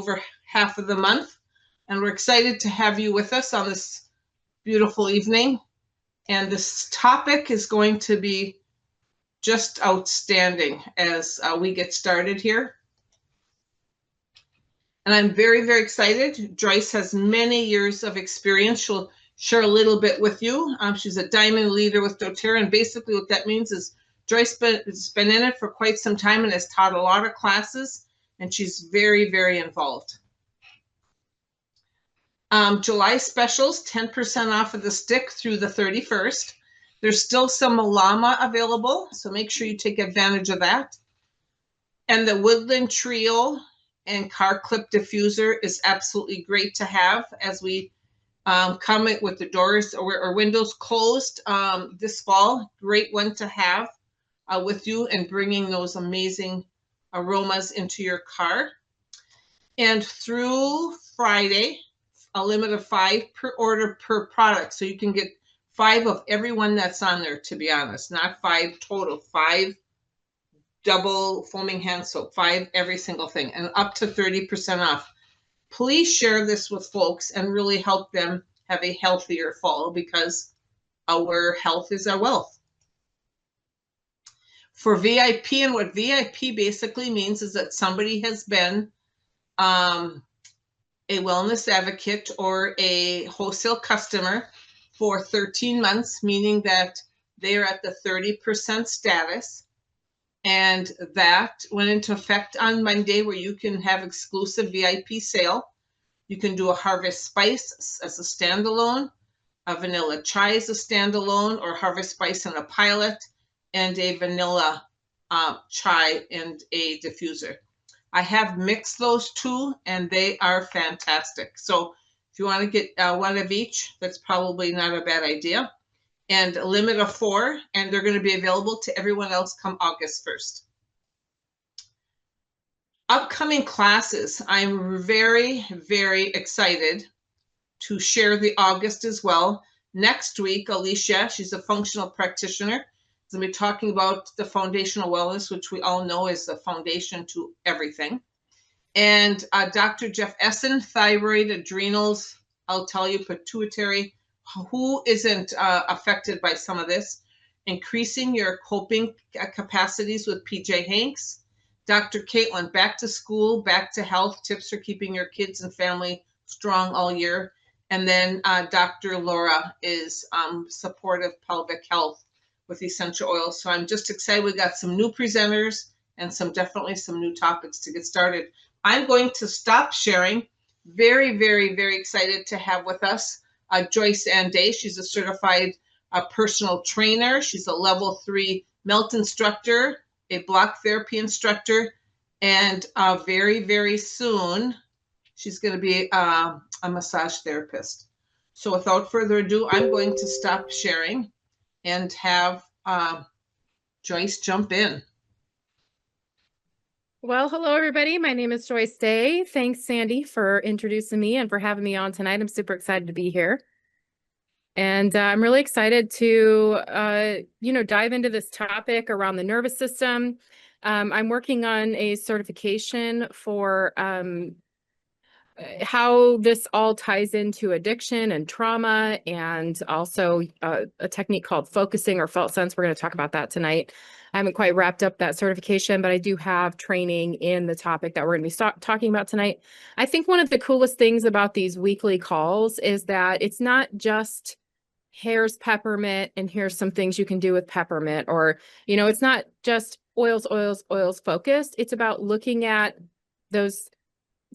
over half of the month, and we're excited to have you with us on this beautiful evening. And this topic is going to be just outstanding as we get started here. And I'm very, very excited. Joyce has many years of experience. She'll share a little bit with you. She's a diamond leader with doTERRA, and basically what that means is Joyce has been in it for quite some time and has taught a lot of classes, and she's very, very involved. July specials, 10% off of the stick through the 31st. There's still some Llama available, so make sure you take advantage of that. And the Woodland Trio and Car Clip Diffuser is absolutely great to have as we come with the doors or windows closed this fall. Great one to have with you and bringing those amazing aromas into your car. And through Friday, a limit of 5 per order per product. So you can get 5 of every one that's on there, to be honest, not 5 total, 5 double foaming hand soap, 5 every single thing, and up to 30% off. Please share this with folks and really help them have a healthier fall, because our health is our wealth. For VIP, and what VIP basically means is that somebody has been a wellness advocate or a wholesale customer for 13 months, meaning that they are at the 30% status. And that went into effect on Monday, where you can have exclusive VIP sale. You can do a Harvest Spice as a standalone, a Vanilla Chai as a standalone, or Harvest Spice in a pilot, and a Vanilla Chai and a diffuser. I have mixed those two, and they are fantastic. So if you want to get one of each, that's probably not a bad idea. And a limit of 4, and they're going to be available to everyone else come August 1st. Upcoming classes, I'm very, very excited to share the August as well. Next week, Alicia, she's a functional practitioner, is going to be talking about the foundational wellness, which we all know is the foundation to everything. And Dr. Jeff Essen, thyroid, adrenals, I'll tell you, pituitary. Who isn't affected by some of this? Increasing your coping capacities with PJ Hanks. Dr. Caitlin, back to school, back to health, tips for keeping your kids and family strong all year. And then Dr. Laura is supportive pelvic health with essential oils. So I'm just excited. We got some new presenters and definitely some new topics to get started. I'm going to stop sharing. Very, very, very excited to have with us Joyce Day. She's a certified personal trainer. She's a level 3 melt instructor, a block therapy instructor, and very, very soon she's going to be a massage therapist. So without further ado, I'm going to stop sharing and have Joyce jump in. Well, hello, everybody. My name is Joyce Day. Thanks, Sandy, for introducing me and for having me on tonight. I'm super excited to be here. And I'm really excited to, dive into this topic around the nervous system. I'm working on a certification for how this all ties into addiction and trauma, and also a technique called focusing or felt sense. We're going to talk about that tonight. I haven't quite wrapped up that certification, but I do have training in the topic that we're going to be talking about tonight. I think one of the coolest things about these weekly calls is that it's not just here's peppermint and here's some things you can do with peppermint, or, it's not just oils focused. It's about looking at those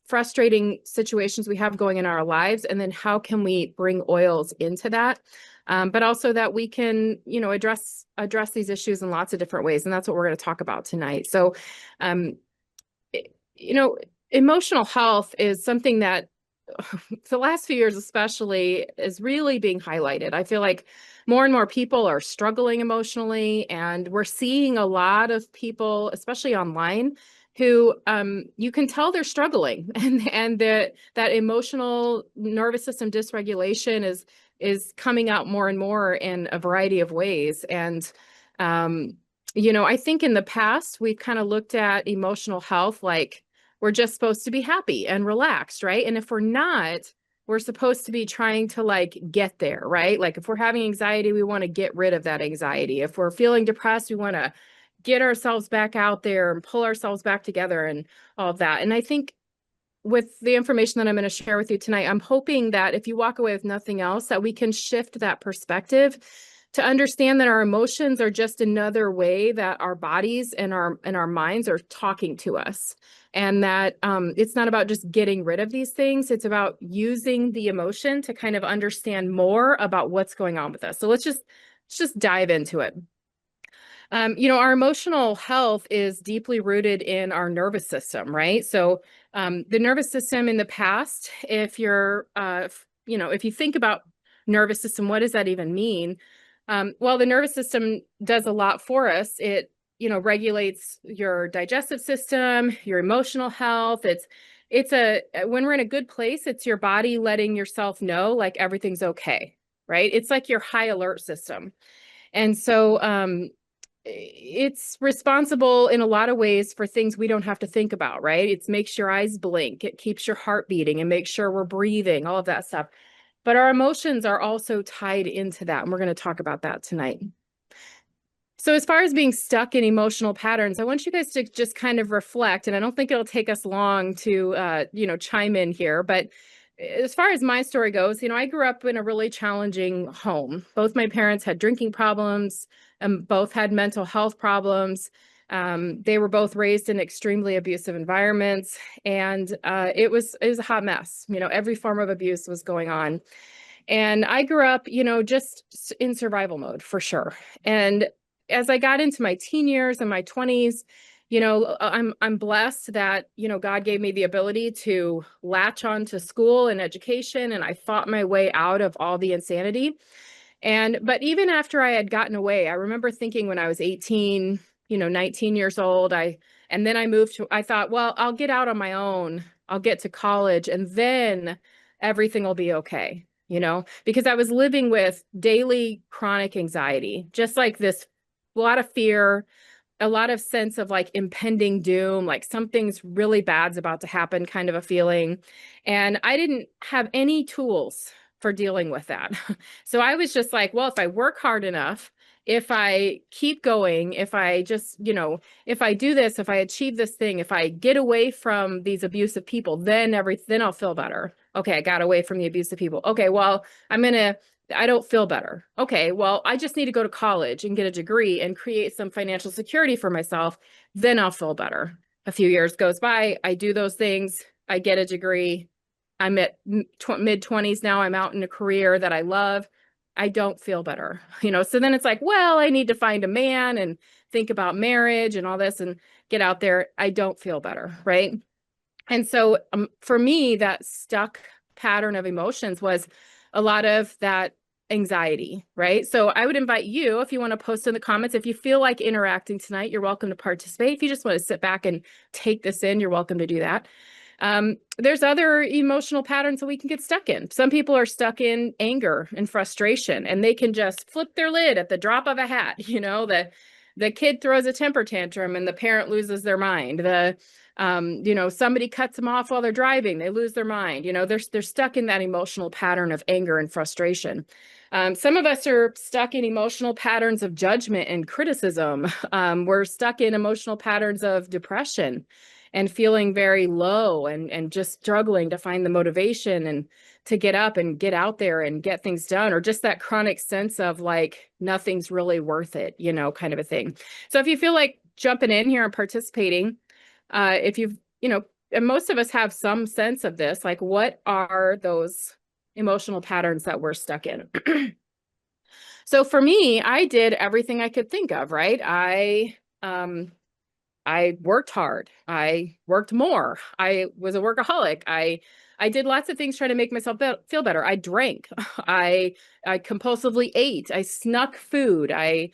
frustrating situations we have going in our lives, and then how can we bring oils into that, but also that we can address these issues in lots of different ways, and that's what we're going to talk about tonight. So emotional health is something that the last few years especially is really being highlighted. I feel like more and more people are struggling emotionally, and we're seeing a lot of people, especially online, who you can tell they're struggling, and that emotional nervous system dysregulation is coming out more and more in a variety of ways. And I think in the past we've kind of looked at emotional health like we're just supposed to be happy and relaxed, right? And if we're not, we're supposed to be trying to like get there, right? Like if we're having anxiety, we want to get rid of that anxiety. If we're feeling depressed, we want to get ourselves back out there and pull ourselves back together and all of that. And I think with the information that I'm going to share with you tonight, I'm hoping that if you walk away with nothing else, that we can shift that perspective to understand that our emotions are just another way that our bodies and our minds are talking to us. And that it's not about just getting rid of these things. It's about using the emotion to kind of understand more about what's going on with us. So let's just dive into it. Our emotional health is deeply rooted in our nervous system, right? So the nervous system in the past, if you think about nervous system, what does that even mean? Well, the nervous system does a lot for us. It, regulates your digestive system, your emotional health. When we're in a good place, it's your body letting yourself know like everything's okay, right? It's like your high alert system. And so, it's responsible in a lot of ways for things we don't have to think about, right? It makes your eyes blink. It keeps your heart beating and makes sure we're breathing, all of that stuff. But our emotions are also tied into that. And we're going to talk about that tonight. So as far as being stuck in emotional patterns, I want you guys to just kind of reflect, and I don't think it'll take us long to, chime in here, but as far as my story goes, I grew up in a really challenging home. Both my parents had drinking problems, and both had mental health problems. They were both raised in extremely abusive environments, and it was a hot mess. Every form of abuse was going on. And I grew up, just in survival mode for sure. And as I got into my teen years and my 20s, I'm blessed that, God gave me the ability to latch on to school and education, and I fought my way out of all the insanity. But even after I had gotten away, I remember thinking when I was 18, 19 years old, and then I thought, well, I'll get out on my own. I'll get to college and then everything will be okay, because I was living with daily chronic anxiety, just like this, a lot of fear, a lot of sense of like impending doom, like something's really bad's about to happen kind of a feeling. And I didn't have any tools for dealing with that. So I was just like, well, if I work hard enough, if I keep going, if I just, if I do this, if I achieve this thing, if I get away from these abusive people, then I'll feel better. Okay, I got away from the abusive people. Okay, well, I don't feel better. Okay, well, I just need to go to college and get a degree and create some financial security for myself. Then I'll feel better. A few years goes by, I do those things, I get a degree. I'm at mid-20s now. I'm out in a career that I love. I don't feel better, So then it's like, well, I need to find a man and think about marriage and all this and get out there. I don't feel better, right? And so for me, that stuck pattern of emotions was a lot of that anxiety, right? So I would invite you, if you want to post in the comments, if you feel like interacting tonight, you're welcome to participate. If you just want to sit back and take this in, you're welcome to do that. There's other emotional patterns that we can get stuck in. Some people are stuck in anger and frustration, and they can just flip their lid at the drop of a hat. The kid throws a temper tantrum and the parent loses their mind. Somebody cuts them off while they're driving, they lose their mind. They're stuck in that emotional pattern of anger and frustration. Some of us are stuck in emotional patterns of judgment and criticism. We're stuck in emotional patterns of depression and feeling very low and just struggling to find the motivation and to get up and get out there and get things done, or just that chronic sense of like, nothing's really worth it, kind of a thing. So if you feel like jumping in here and participating, if you've, and most of us have some sense of this, like what are those emotional patterns that we're stuck in? So for me, I did everything I could think of, right? I worked hard. I worked more. I was a workaholic. I did lots of things trying to make myself feel better. I drank. I compulsively ate. I snuck food. I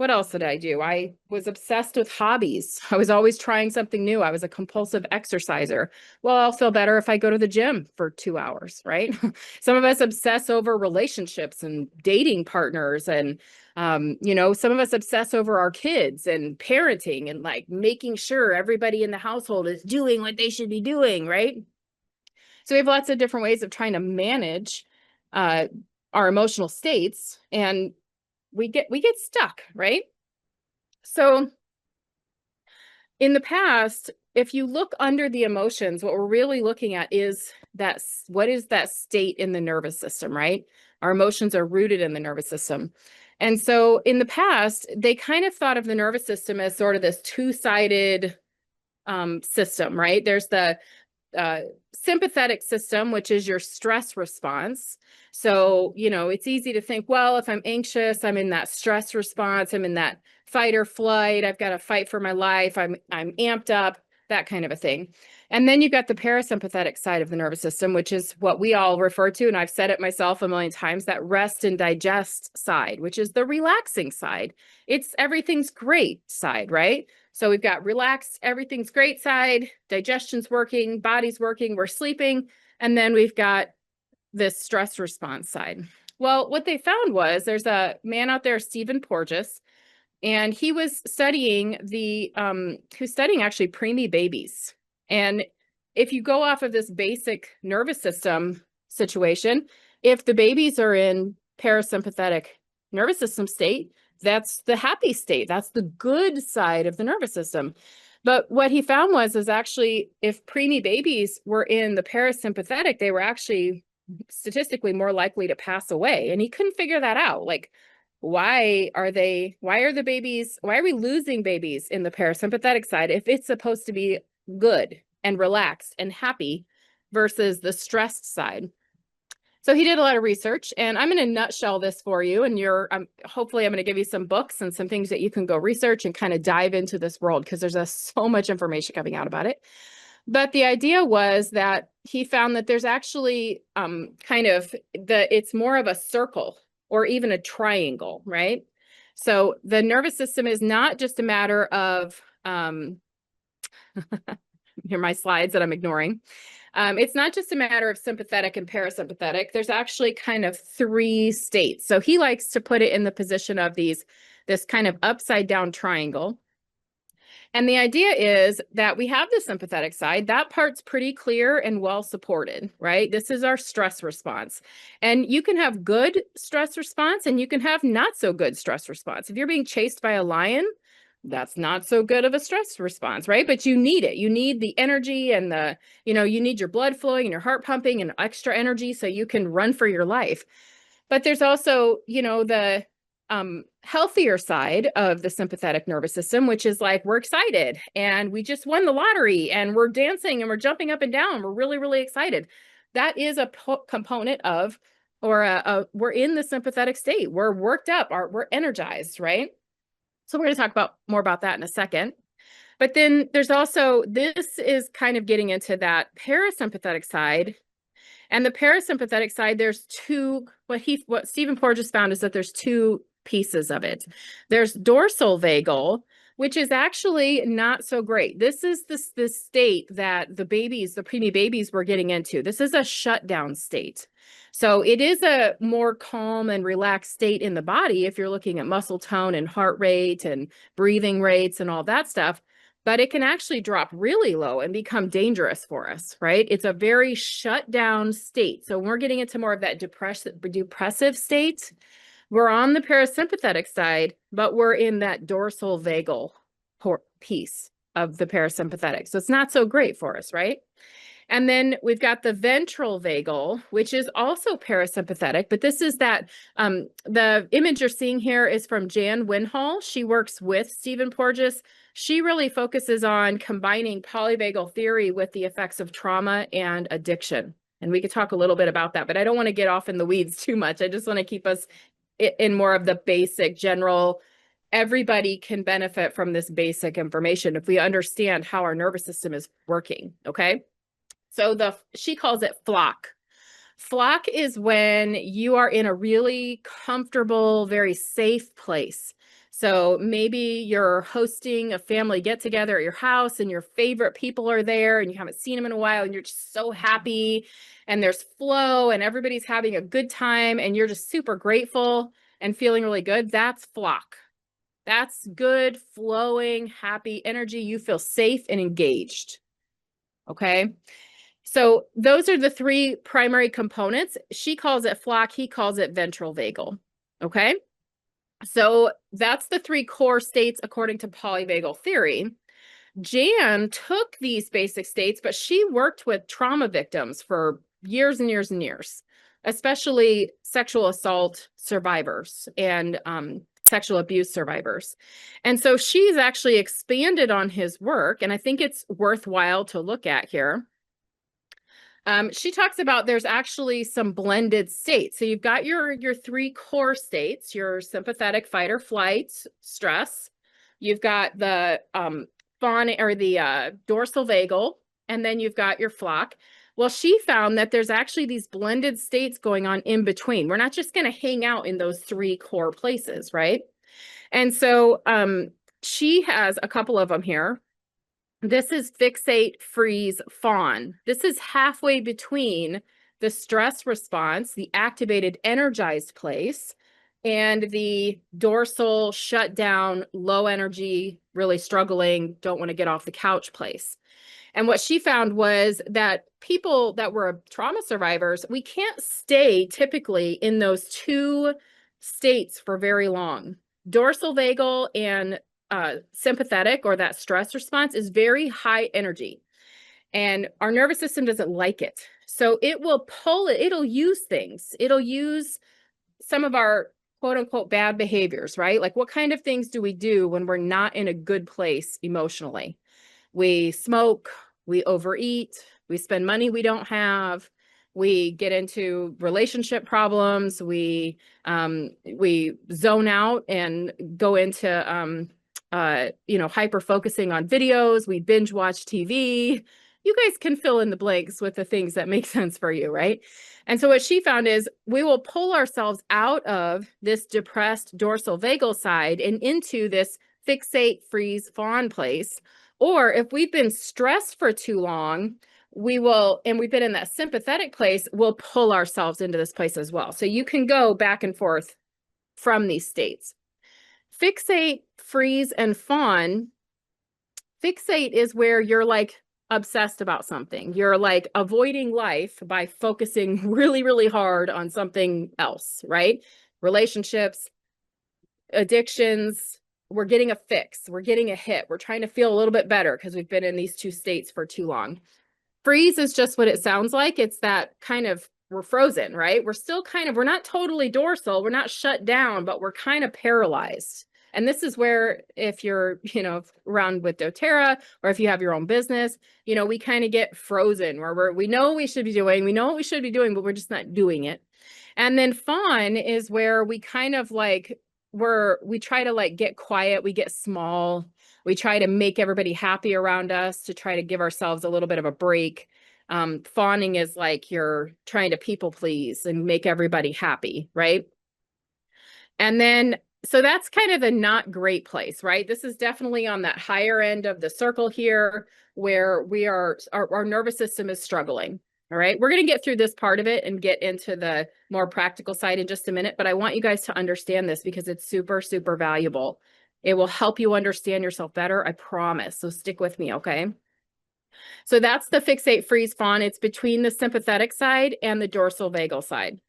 What else did I do? I was obsessed with hobbies. I was always trying something new. I was a compulsive exerciser. Well, I'll feel better if I go to the gym for 2 hours, right? Some of us obsess over relationships and dating partners. And, some of us obsess over our kids and parenting and like making sure everybody in the household is doing what they should be doing, right? So we have lots of different ways of trying to manage uh, our emotional states, and we get stuck, right? So in the past, if you look under the emotions, what we're really looking at is what is that state in the nervous system, right? Our emotions are rooted in the nervous system. And so in the past, they kind of thought of the nervous system as sort of this two-sided system, right? There's the uh, sympathetic system, which is your stress response. So, it's easy to think, well, if I'm anxious, I'm in that stress response, I'm in that fight or flight, I've got to fight for my life, I'm amped up, that kind of a thing. And then you've got the parasympathetic side of the nervous system, which is what we all refer to, and I've said it myself a million times, that rest and digest side, which is the relaxing side. It's everything's great side, right? So we've got relaxed, everything's great side, digestion's working, body's working, we're sleeping. And then we've got this stress response side. Well, what they found was there's a man out there, Stephen Porges, and he was studying actually preemie babies. And if you go off of this basic nervous system situation, if the babies are in parasympathetic nervous system state, that's the happy state. That's the good side of the nervous system. But what he found is actually if preemie babies were in the parasympathetic, they were actually statistically more likely to pass away. And he couldn't figure that out. Like, why are we losing babies in the parasympathetic side if it's supposed to be good and relaxed and happy versus the stressed side? So he did a lot of research, and I'm going to nutshell this for you. And hopefully I'm going to give you some books and some things that you can go research and kind of dive into this world, because there's so much information coming out about it. But the idea was that he found that there's actually it's more of a circle or even a triangle, right? So the nervous system is not just a matter of, here are my slides that I'm ignoring. It's not just a matter of sympathetic and parasympathetic. There's actually kind of 3 states. So he likes to put it in the position of this kind of upside down triangle. And the idea is that we have the sympathetic side. That part's pretty clear and well supported, right? This is our stress response. And you can have good stress response and you can have not so good stress response. If you're being chased by a lion, that's not so good of a stress response, right? But you need it. You need the energy and you need your blood flowing and your heart pumping and extra energy so you can run for your life. But there's also, the healthier side of the sympathetic nervous system, which is like, we're excited and we just won the lottery and we're dancing and we're jumping up and down. We're really, really excited. That is a component of, we're in the sympathetic state. We're worked up, we're energized, right? So we're going to talk more about that in a second. But then there's also, this is kind of getting into that parasympathetic side. And the parasympathetic side, there's what Stephen Porges found is that there's 2 pieces of it. There's dorsal vagal, which is actually not so great. This is this state that the preemie babies were getting into. This is a shutdown state. So it is a more calm and relaxed state in the body if you're looking at muscle tone and heart rate and breathing rates and all that stuff. But it can actually drop really low and become dangerous for us, right? It's a very shut down state. So when we're getting into more of that depressive state, we're on the parasympathetic side, but we're in that dorsal vagal piece of the parasympathetic. So it's not so great for us, right? And then we've got the ventral vagal, which is also parasympathetic, but this is the image you're seeing here is from Jan Winhall. She works with Stephen Porges. She really focuses on combining polyvagal theory with the effects of trauma and addiction. And we could talk a little bit about that, but I don't want to get off in the weeds too much. I just want to keep us in more of the basic general. Everybody can benefit from this basic information if we understand how our nervous system is working, okay? So she calls it flock. Flock is when you are in a really comfortable, very safe place. So maybe you're hosting a family get together at your house and your favorite people are there and you haven't seen them in a while and you're just so happy and there's flow and everybody's having a good time and you're just super grateful and feeling really good. That's flock. That's good, flowing, happy energy. You feel safe and engaged. Okay. So those are the three primary components. She calls it flock. He calls it ventral vagal. Okay. So that's the three core states according to polyvagal theory. Jan took these basic states, but she worked with trauma victims for years and years and years, especially sexual assault survivors and sexual abuse survivors. And so she's actually expanded on his work, and I think it's worthwhile to look at here. She talks about there's actually some blended states. So you've got your three core states, your sympathetic fight or flight stress. You've got the fawn or the dorsal vagal, and then you've got your flock. Well, she found that there's actually these blended states going on in between. We're not just going to hang out in those three core places, right? And so she has a couple of them here. This is fixate, freeze, fawn. This is halfway between the stress response, the activated, energized place, and the dorsal, shut down, low energy, really struggling, don't want to get off the couch place. And what she found was that people that were trauma survivors, we can't stay typically in those two states for very long. Dorsal vagal and sympathetic, or that stress response, is very high energy. And our nervous system doesn't like it. So it will pull it, it'll use things. It'll use some of our quote unquote bad behaviors, right? Like what kind of things do we do when we're not in a good place emotionally? We smoke, we overeat, we spend money we don't have, we get into relationship problems, we zone out and go into hyper focusing on videos, we binge watch TV. You guys can fill in the blanks with the things that make sense for you, right? And so what she found is we will pull ourselves out of this depressed dorsal vagal side and into this fixate, freeze, fawn place. Or if we've been stressed for too long, we will, and we've been in that sympathetic place, we'll pull ourselves into this place as well. So you can go back and forth from these states. Fixate, freeze, and fawn. Fixate is where you're like obsessed about something. You're like avoiding life by focusing really, really hard on something else, right? Relationships, addictions, we're getting a fix, we're getting a hit, we're trying to feel a little bit better because we've been in these two states for too long. Freeze is just what it sounds like. It's that kind of, we're frozen, right? We're still kind of, we're not totally dorsal, we're not shut down, but we're kind of paralyzed. And this is where, if you're, around with doTERRA, or if you have your own business, we kind of get frozen where we know we should be doing, but we're just not doing it. And then fawn is where we kind of like, we try to like get quiet, we get small, we try to make everybody happy around us to try to give ourselves a little bit of a break. Fawning is like you're trying to people please and make everybody happy, right? And then, so that's kind of a not great place, right? This is definitely on that higher end of the circle here where we are, our nervous system is struggling. All right, we're going to get through this part of it and get into the more practical side in just a minute, but I want you guys to understand this because it's super, super valuable. It will help you understand yourself better, I promise. So stick with me, okay? So that's the fixate, freeze, fawn. It's between the sympathetic side and the dorsal vagal side.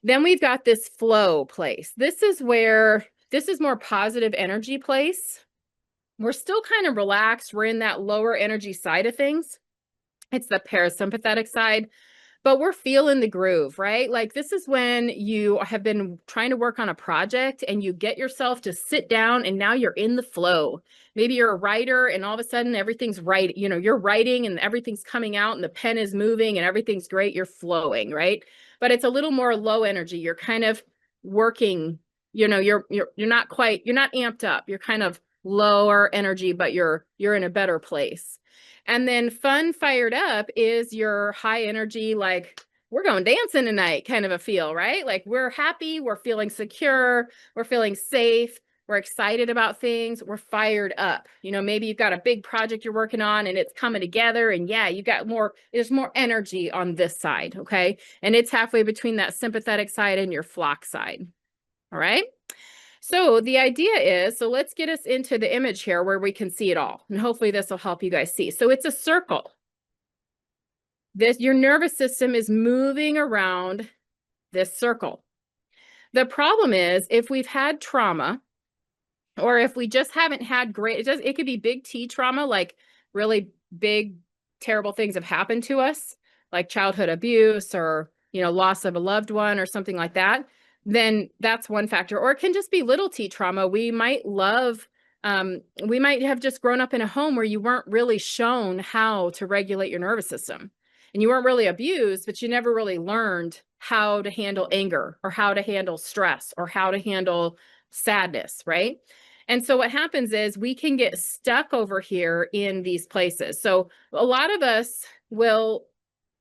Then we've got this flow place. This is more positive energy place. We're still kind of relaxed. We're in that lower energy side of things. It's the parasympathetic side, but we're feeling the groove, right? Like this is when you have been trying to work on a project and you get yourself to sit down and now you're in the flow. Maybe you're a writer and all of a sudden everything's right. You're writing and everything's coming out and the pen is moving and everything's great. You're flowing, right? But it's a little more low energy. You're kind of working, you're not amped up. You're kind of lower energy, but you're in a better place. And then fun, fired up is your high energy, like we're going dancing tonight kind of a feel, right? Like we're happy, we're feeling secure, we're feeling safe. We're excited about things. We're fired up. You know, maybe you've got a big project you're working on and it's coming together, and yeah, you got more, there's more energy on this side. Okay. And it's halfway between that sympathetic side and your flock side. All right. So the idea is, so let's get us into the image here where we can see it all. And hopefully this will help you guys see. So it's a circle. Your nervous system is moving around this circle. The problem is if we've had trauma, or if we just haven't had great, it could be big T trauma, like really big, terrible things have happened to us, like childhood abuse or, you know, loss of a loved one or something like that, then that's one factor. Or it can just be little T trauma. We might have just grown up in a home where you weren't really shown how to regulate your nervous system. And you weren't really abused, but you never really learned how to handle anger or how to handle stress or how to handle sadness, right? And so what happens is we can get stuck over here in these places. So a lot of us will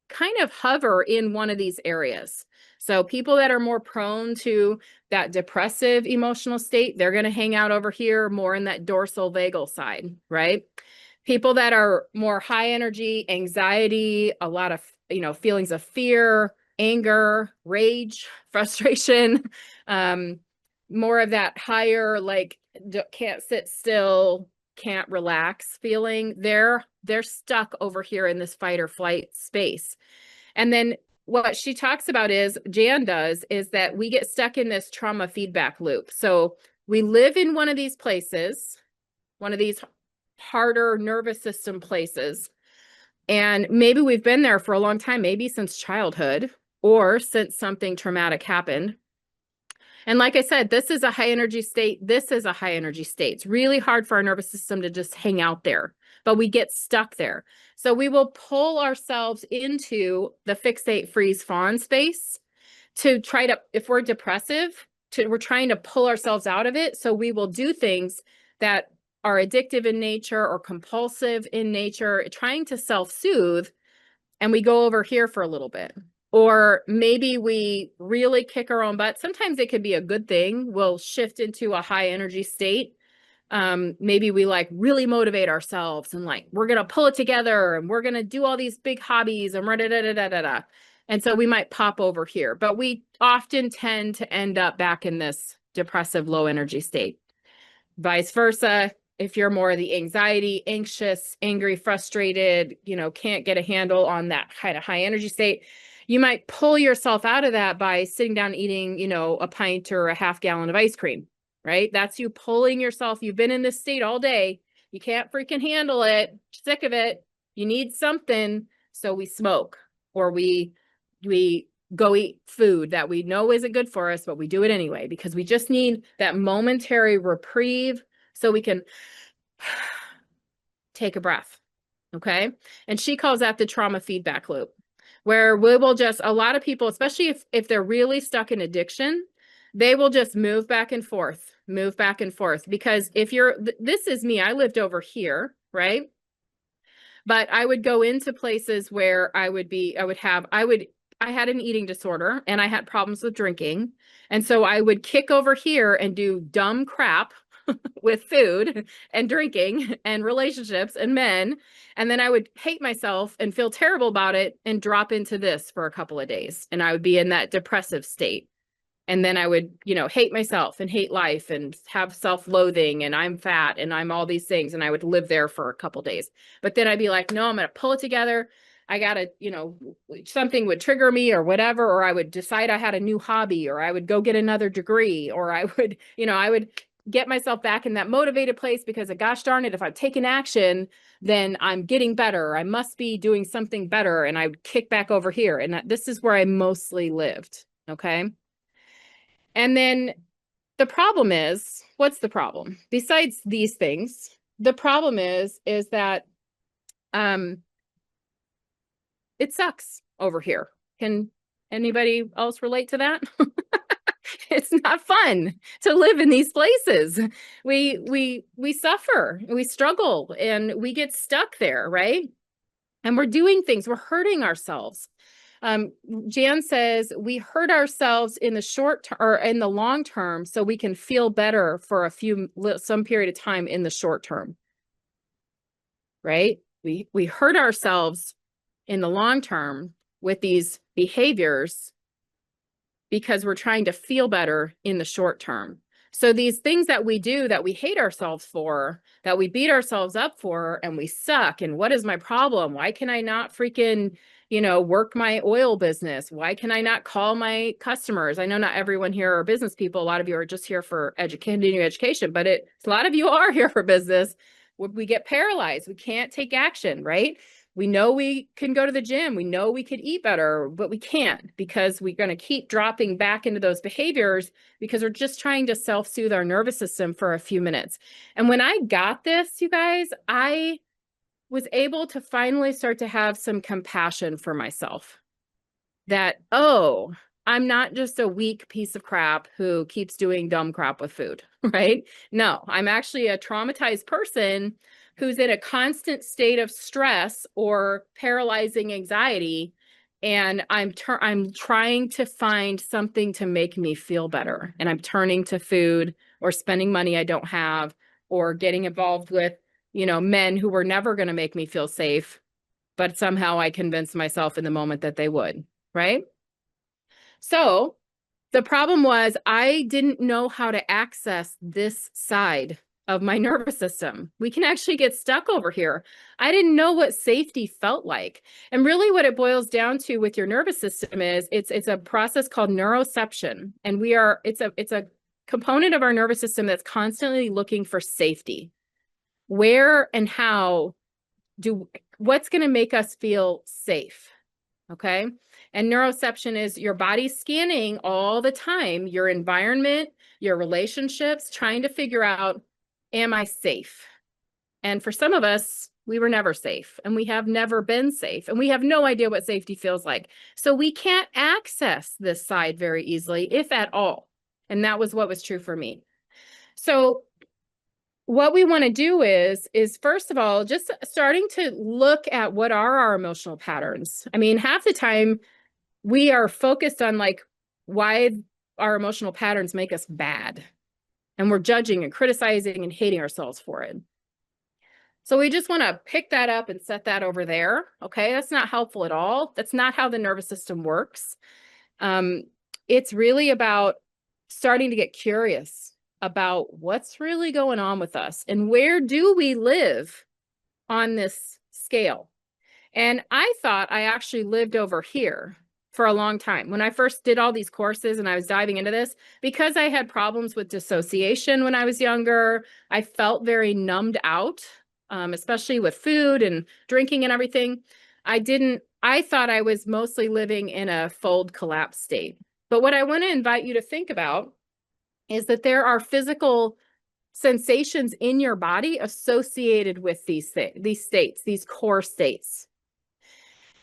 kind of hover in one of these areas. So people that are more prone to that depressive emotional state, they're going to hang out over here more in that dorsal vagal side, right? People that are more high energy, anxiety, a lot of, you know, feelings of fear, anger, rage, frustration, more of that higher, like can't sit still, can't relax feeling, they're stuck over here in this fight or flight space. And then what she talks about is, Jan does, is that we get stuck in this trauma feedback loop. So we live in one of these places, one of these harder nervous system places, and maybe we've been there for a long time, maybe since childhood or since something traumatic happened. And like I said, this is a high energy state. This is a high energy state. It's really hard for our nervous system to just hang out there, but we get stuck there. So we will pull ourselves into the fixate, freeze, fawn space to try to, if we're depressive, we're trying to pull ourselves out of it. So we will do things that are addictive in nature or compulsive in nature, trying to self-soothe, and we go over here for a little bit. Or maybe we really kick our own butt. Sometimes it could be a good thing. We'll shift into a high energy state. Maybe we like really motivate ourselves and like, we're going to pull it together and we're going to do all these big hobbies and da, da, da, da, da, da. And so we might pop over here, but we often tend to end up back in this depressive, low energy state. Vice versa. If you're more of the anxiety, anxious, angry, frustrated, you know, can't get a handle on that kind of high energy state, you might pull yourself out of that by sitting down eating, you know, a pint or a half gallon of ice cream, right? That's you pulling yourself. You've been in this state all day. You can't freaking handle it. Sick of it. You need something. So we smoke, or we go eat food that we know isn't good for us, but we do it anyway because we just need that momentary reprieve so we can take a breath. Okay. And she calls that the trauma feedback loop, where we will just, a lot of people, especially if they're really stuck in addiction, they will just move back and forth, because if you're, this is me, I lived over here, right? But I would go into places where I had an eating disorder and I had problems with drinking. And so I would kick over here and do dumb crap with food and drinking and relationships and men. And then I would hate myself and feel terrible about it and drop into this for a couple of days. And I would be in that depressive state. And then I would, you know, hate myself and hate life and have self-loathing and I'm fat and I'm all these things. And I would live there for a couple of days. But then I'd be like, no, I'm going to pull it together. I got to, you know, something would trigger me or whatever, or I would decide I had a new hobby, or I would go get another degree, or I would, you know, I would get myself back in that motivated place because gosh darn it, if I'm taking action, then I'm getting better. I must be doing something better. And I would kick back over here. And this is where I mostly lived. Okay. And then the problem is, what's the problem? Besides these things, the problem is that it sucks over here. Can anybody else relate to that? It's not fun to live in these places. We suffer, we struggle, and we get stuck there, right? And we're doing things, we're hurting ourselves. Jan says we hurt ourselves in the short term or in the long term so we can feel better for some period of time in the short term, right? We hurt ourselves in the long term with these behaviors because we're trying to feel better in the short term. So these things that we do that we hate ourselves for, that we beat ourselves up for, and we suck. And what is my problem? Why can I not freaking, work my oil business? Why can I not call my customers? I know not everyone here are business people. A lot of you are just here for continuing education, but a lot of you are here for business. We get paralyzed. We can't take action, right? We know we can go to the gym. We know we could eat better, but we can't because we're going to keep dropping back into those behaviors because we're just trying to self-soothe our nervous system for a few minutes. And when I got this, you guys, I was able to finally start to have some compassion for myself that, oh, I'm not just a weak piece of crap who keeps doing dumb crap with food, right? No, I'm actually a traumatized person who's in a constant state of stress or paralyzing anxiety. And I'm trying to find something to make me feel better. And I'm turning to food or spending money I don't have or getting involved with, men who were never going to make me feel safe, but somehow I convinced myself in the moment that they would, right? So the problem was I didn't know how to access this side of my nervous system. We can actually get stuck over here. I didn't know what safety felt like. And really what it boils down to with your nervous system is it's a process called neuroception. And it's a component of our nervous system that's constantly looking for safety. Where and how what's going to make us feel safe? Okay. And neuroception is your body scanning all the time, your environment, your relationships, trying to figure out, am I safe? And for some of us, we were never safe and we have never been safe and we have no idea what safety feels like. So we can't access this side very easily, if at all. And that was what was true for me. So what we want to do is first of all, just starting to look at what are our emotional patterns. I mean, half the time we are focused on why our emotional patterns make us bad. And we're judging and criticizing and hating ourselves for it. So we just want to pick that up and set that over there. Okay, that's not helpful at all. That's not how the nervous system works. It's really about starting to get curious about what's really going on with us and where do we live on this scale. And I thought I actually lived over here for a long time. When I first did all these courses and I was diving into this, because I had problems with dissociation when I was younger, I felt very numbed out, especially with food and drinking and everything. I thought I was mostly living in a fold collapse state. But what I want to invite you to think about is that there are physical sensations in your body associated with these states, these core states.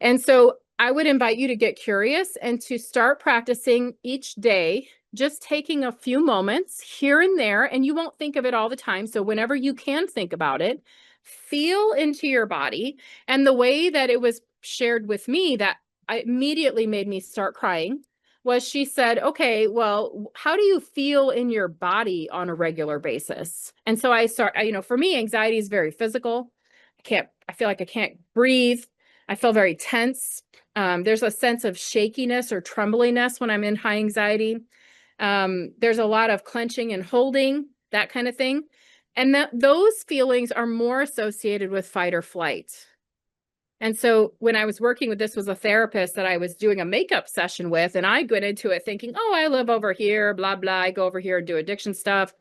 And so I would invite you to get curious and to start practicing each day, just taking a few moments here and there, and you won't think of it all the time. So whenever you can think about it, feel into your body. And the way that it was shared with me that immediately made me start crying was she said, okay, well, how do you feel in your body on a regular basis? And so for me, anxiety is very physical. I feel like I can't breathe. I feel very tense. There's a sense of shakiness or trembliness when I'm in high anxiety. There's a lot of clenching and holding, that kind of thing. And those feelings are more associated with fight or flight. And so when I was working with this was a therapist that I was doing a makeup session with, and I went into it thinking, oh, I live over here, blah, blah. I go over here and do addiction stuff.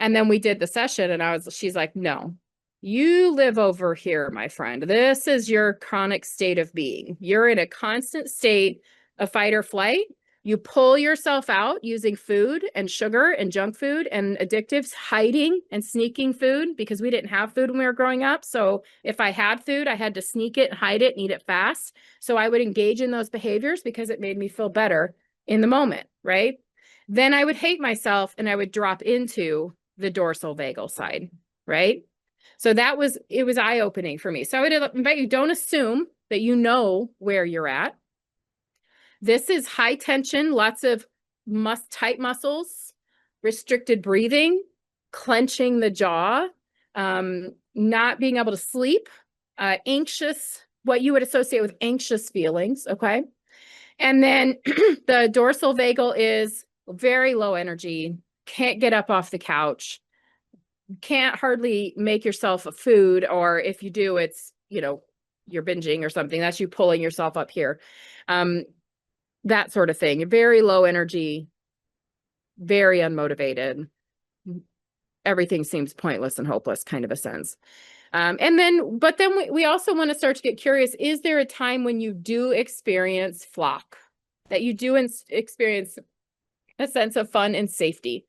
And then we did the session and she's like, no, you live over here, my friend. This is your chronic state of being. You're in a constant state of fight or flight. You pull yourself out using food and sugar and junk food and addictives, hiding and sneaking food because we didn't have food when we were growing up. So if I had food, I had to sneak it, hide it, and eat it fast. So I would engage in those behaviors because it made me feel better in the moment, right? Then I would hate myself and I would drop into the dorsal vagal side, right? So it was eye-opening for me. So I would invite you, don't assume that you know where you're at. This is high tension, lots of tight muscles, restricted breathing, clenching the jaw, not being able to sleep, anxious, what you would associate with anxious feelings, okay? And then the dorsal vagal is very low energy, can't get up off the couch, can't hardly make yourself a food, or if you do, it's, you're binging or something. That's you pulling yourself up here. That sort of thing. Very low energy, very unmotivated. Everything seems pointless and hopeless, kind of a sense. But then we also want to start to get curious. Is there a time when you do experience flock, that you do experience a sense of fun and safety?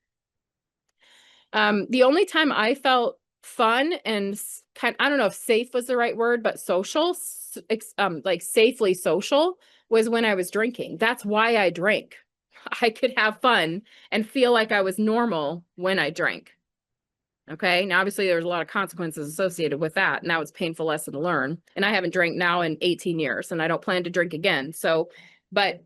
The only time I felt fun and I don't know if safe was the right word, but social, like safely social, was when I was drinking. That's why I drank. I could have fun and feel like I was normal when I drank. Okay. Now, obviously, there's a lot of consequences associated with that. Now it's a painful lesson to learn. And I haven't drank now in 18 years, and I don't plan to drink again. So, but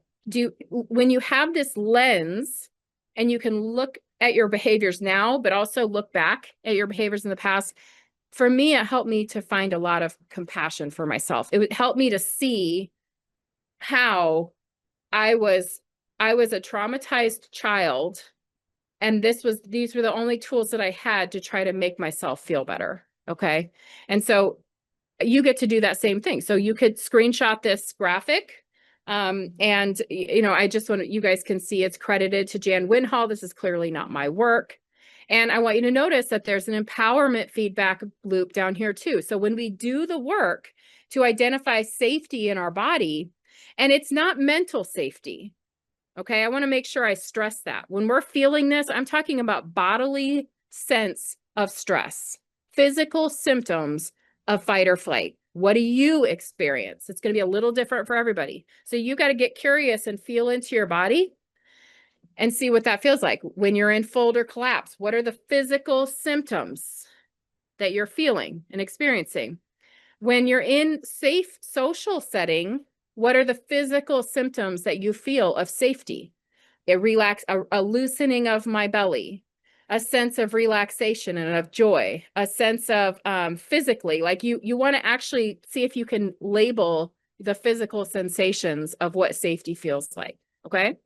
when you have this lens and you can look at your behaviors now, but also look back at your behaviors in the past, for me, it helped me to find a lot of compassion for myself. It would help me to see how I was a traumatized child, and these were the only tools that I had to try to make myself feel better. Okay. And so you get to do that same thing. So you could screenshot this graphic. And I just want you guys can see it's credited to Jan Winhall. This is clearly not my work. And I want you to notice that there's an empowerment feedback loop down here too. So when we do the work to identify safety in our body, and it's not mental safety. Okay, I want to make sure I stress that. When we're feeling this, I'm talking about bodily sense of stress, physical symptoms of fight or flight. What do you experience? It's going to be a little different for everybody. So you got to get curious and feel into your body and see what that feels like. When you're in fold or collapse, what are the physical symptoms that you're feeling and experiencing? When you're in safe social setting, what are the physical symptoms that you feel of safety? A loosening of my belly, a sense of relaxation and of joy, a sense of physically, like you want to actually see if you can label the physical sensations of what safety feels like. Okay.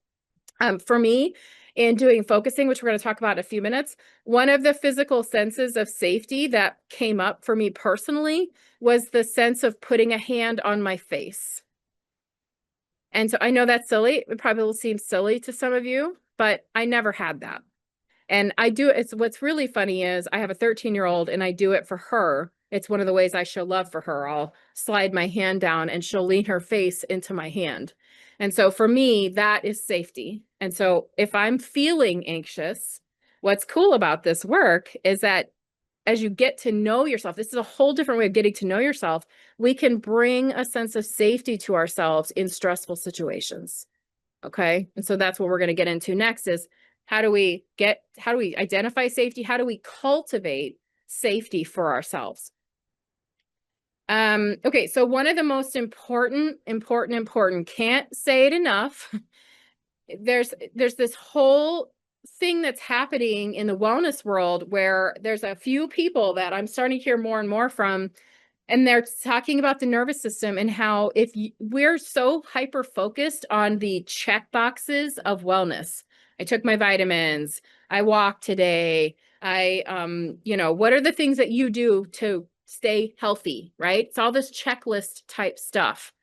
For me, in doing focusing, which we're going to talk about in a few minutes, one of the physical senses of safety that came up for me personally was the sense of putting a hand on my face. And so I know that's silly. It probably will seem silly to some of you, but I never had that. And what's really funny is I have a 13-year-old and I do it for her. It's one of the ways I show love for her. I'll slide my hand down and she'll lean her face into my hand. And so for me, that is safety. And so if I'm feeling anxious, what's cool about this work is that as you get to know yourself, this is a whole different way of getting to know yourself. We can bring a sense of safety to ourselves in stressful situations. Okay. And so that's what we're going to get into next is how do we identify safety? How do we cultivate safety for ourselves? Okay. So one of the most important, can't say it enough. There's this whole thing that's happening in the wellness world where there's a few people that I'm starting to hear more and more from, and they're talking about the nervous system and how we're so hyper focused on the check boxes of wellness. I took my vitamins. I walked today. What are the things that you do to stay healthy, right? It's all this checklist type stuff.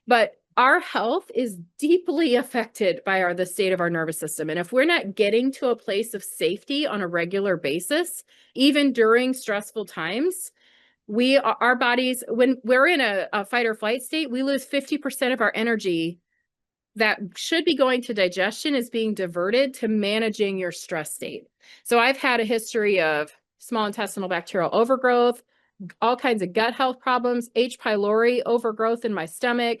But our health is deeply affected by the state of our nervous system. And if we're not getting to a place of safety on a regular basis, even during stressful times, our bodies, when we're in a fight or flight state, we lose 50% of our energy that should be going to digestion is being diverted to managing your stress state. So I've had a history of small intestinal bacterial overgrowth, all kinds of gut health problems, H. pylori overgrowth in my stomach,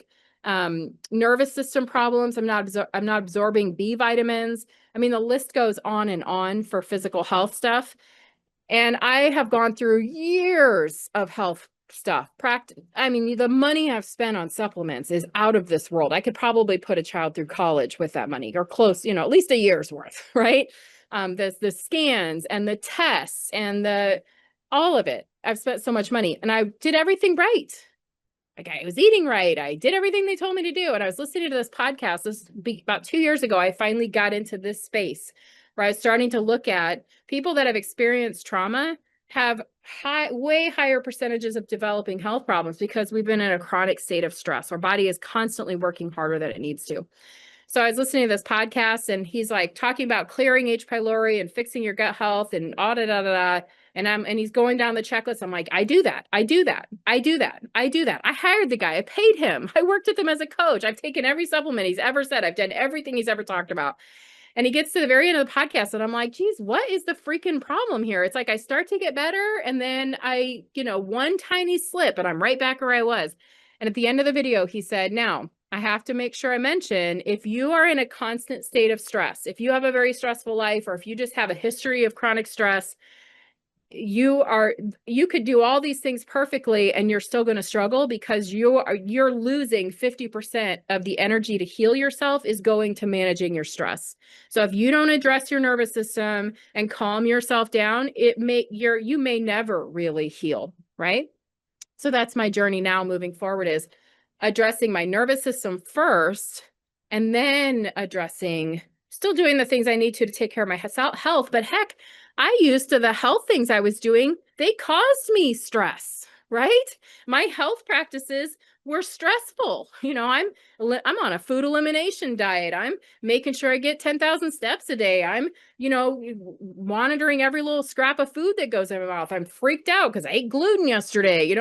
nervous system problems. I'm not absorbing B vitamins. I mean, the list goes on for physical health stuff. And I have gone through years of health stuff. Practice. I mean, the money I've spent on supplements is out of this world. I could probably put a child through college with that money or close, at least a year's worth, right? The scans and the tests and all of it. I've spent so much money and I did everything right. Like I was eating right. I did everything they told me to do. And I was listening to this podcast. About 2 years ago, I finally got into this space where I was starting to look at people that have experienced trauma have way higher percentages of developing health problems because we've been in a chronic state of stress. Our body is constantly working harder than it needs to. So I was listening to this podcast and he's like talking about clearing H. pylori and fixing your gut health and da da da da. And he's going down the checklist. I'm like, I do that. I do that. I do that. I do that. I hired the guy. I paid him. I worked with him as a coach. I've taken every supplement he's ever said. I've done everything he's ever talked about. And he gets to the very end of the podcast and I'm like, geez, what is the freaking problem here? It's like I start to get better and then one tiny slip and I'm right back where I was. And at the end of the video, he said, now I have to make sure I mention if you are in a constant state of stress, if you have a very stressful life, or if you just have a history of chronic stress, you could do all these things perfectly and you're still going to struggle because you're losing 50% of the energy to heal yourself is going to managing your stress. So if you don't address your nervous system and calm yourself down, you may never really heal, right? So that's my journey now moving forward, is addressing my nervous system first and then still doing the things I need to take care of my health. But heck, I used to the health things I was doing, they caused me stress, right? My health practices were stressful. I'm on a food elimination diet. I'm making sure I get 10,000 steps a day. I'm, monitoring every little scrap of food that goes in my mouth. I'm freaked out because I ate gluten yesterday.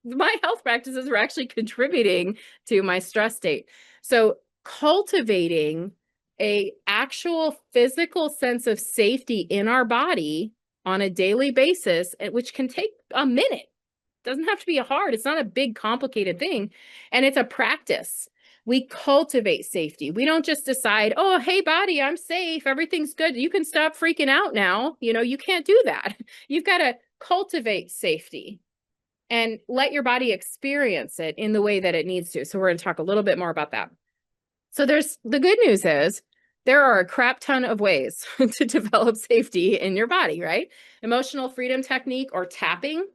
My health practices were actually contributing to my stress state. So cultivating a actual physical sense of safety in our body on a daily basis, which can take a minute. Doesn't have to be hard. It's not a big, complicated thing. And it's a practice. We cultivate safety. We don't just decide, oh, hey, body, I'm safe. Everything's good. You can stop freaking out now. You can't do that. You've got to cultivate safety and let your body experience it in the way that it needs to. So we're going to talk a little bit more about that. So the good news is there are a crap ton of ways to develop safety in your body, right? Emotional freedom technique or tapping.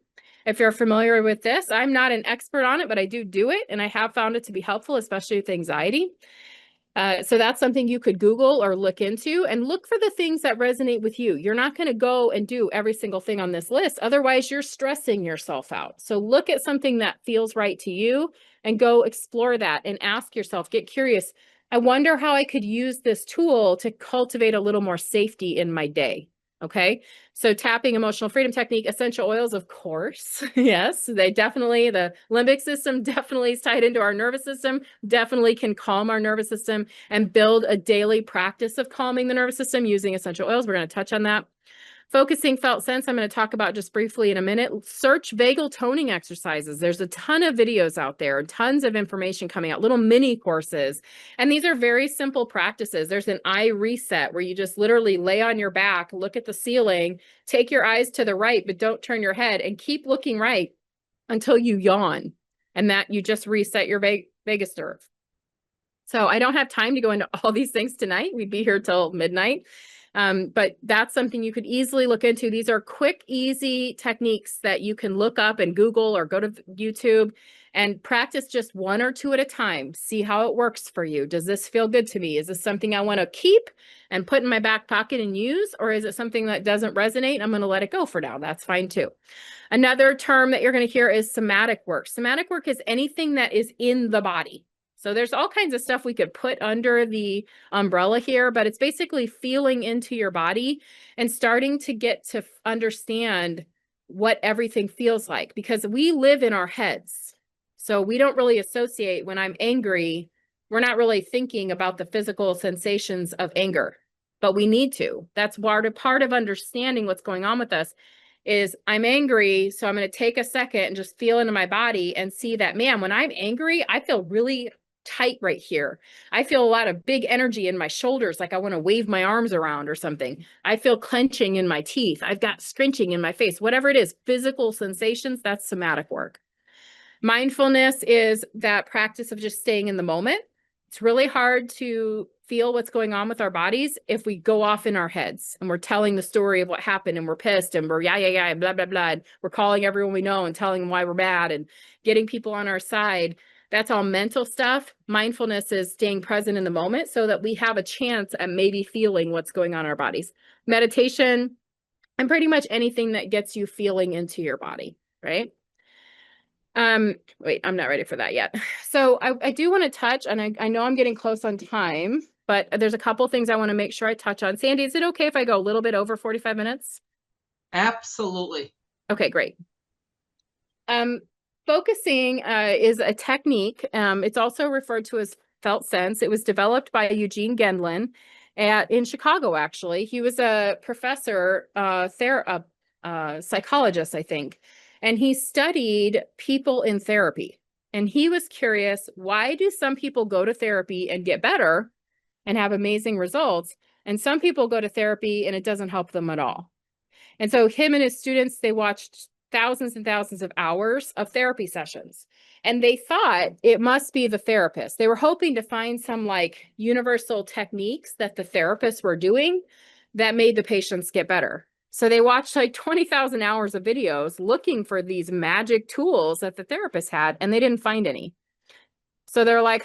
If you're familiar with this, I'm not an expert on it, but I do it. And I have found it to be helpful, especially with anxiety. So that's something you could Google or look into and look for the things that resonate with you. You're not going to go and do every single thing on this list. Otherwise, you're stressing yourself out. So look at something that feels right to you and go explore that and ask yourself, get curious. I wonder how I could use this tool to cultivate a little more safety in my day. Okay. So tapping, emotional freedom technique, essential oils, of course. Yes, the limbic system definitely is tied into our nervous system, definitely can calm our nervous system and build a daily practice of calming the nervous system using essential oils. We're going to touch on that. Focusing felt sense, I'm going to talk about just briefly in a minute. Search vagal toning exercises. There's a ton of videos out there, tons of information coming out, little mini courses. And these are very simple practices. There's an eye reset where you just literally lay on your back, look at the ceiling, take your eyes to the right, but don't turn your head and keep looking right until you yawn. And that you just reset your vagus nerve. So I don't have time to go into all these things tonight. We'd be here till midnight. But that's something you could easily look into. These are quick, easy techniques that you can look up and Google or go to YouTube and practice just one or two at a time. See how it works for you. Does this feel good to me? Is this something I want to keep and put in my back pocket and use? Or is it something that doesn't resonate? I'm going to let it go for now. That's fine too. Another term that you're going to hear is somatic work. Somatic work is anything that is in the body. So there's all kinds of stuff we could put under the umbrella here, but it's basically feeling into your body and starting to get to understand what everything feels like, because we live in our heads. So we don't really associate when I'm angry, we're not really thinking about the physical sensations of anger, but we need to. That's part of understanding what's going on with us is I'm angry. So I'm going to take a second and just feel into my body and see that, man, when I'm angry, I feel really tight right here. I feel a lot of big energy in my shoulders, like I want to wave my arms around or something. I feel clenching in my teeth. I've got scrunching in my face. Whatever it is, physical sensations, that's somatic work. Mindfulness is that practice of just staying in the moment. It's really hard to feel what's going on with our bodies if we go off in our heads and we're telling the story of what happened and we're pissed and we're yeah, blah, blah, blah. And we're calling everyone we know and telling them why we're mad and getting people on our side. That's all mental stuff. Mindfulness is staying present in the moment so that we have a chance at maybe feeling what's going on in our bodies. Meditation and pretty much anything that gets you feeling into your body, right? Wait, I'm not ready for that yet. So I do want to touch, and I know I'm getting close on time, but there's a couple things I want to make sure I touch on. Sandy, is it okay if I go a little bit over 45 minutes? Absolutely. Okay, great. Focusing is a technique. It's also referred to as felt sense. It was developed by Eugene Gendlin in Chicago, actually. He was a professor, psychologist, I think, and he studied people in therapy. And he was curious, why do some people go to therapy and get better and have amazing results, and some people go to therapy and it doesn't help them at all? And so him and his students, they watched thousands and thousands of hours of therapy sessions. And they thought it must be the therapist. They were hoping to find some like universal techniques that the therapists were doing that made the patients get better. So they watched like 20,000 hours of videos looking for these magic tools that the therapist had, and they didn't find any. So they're like,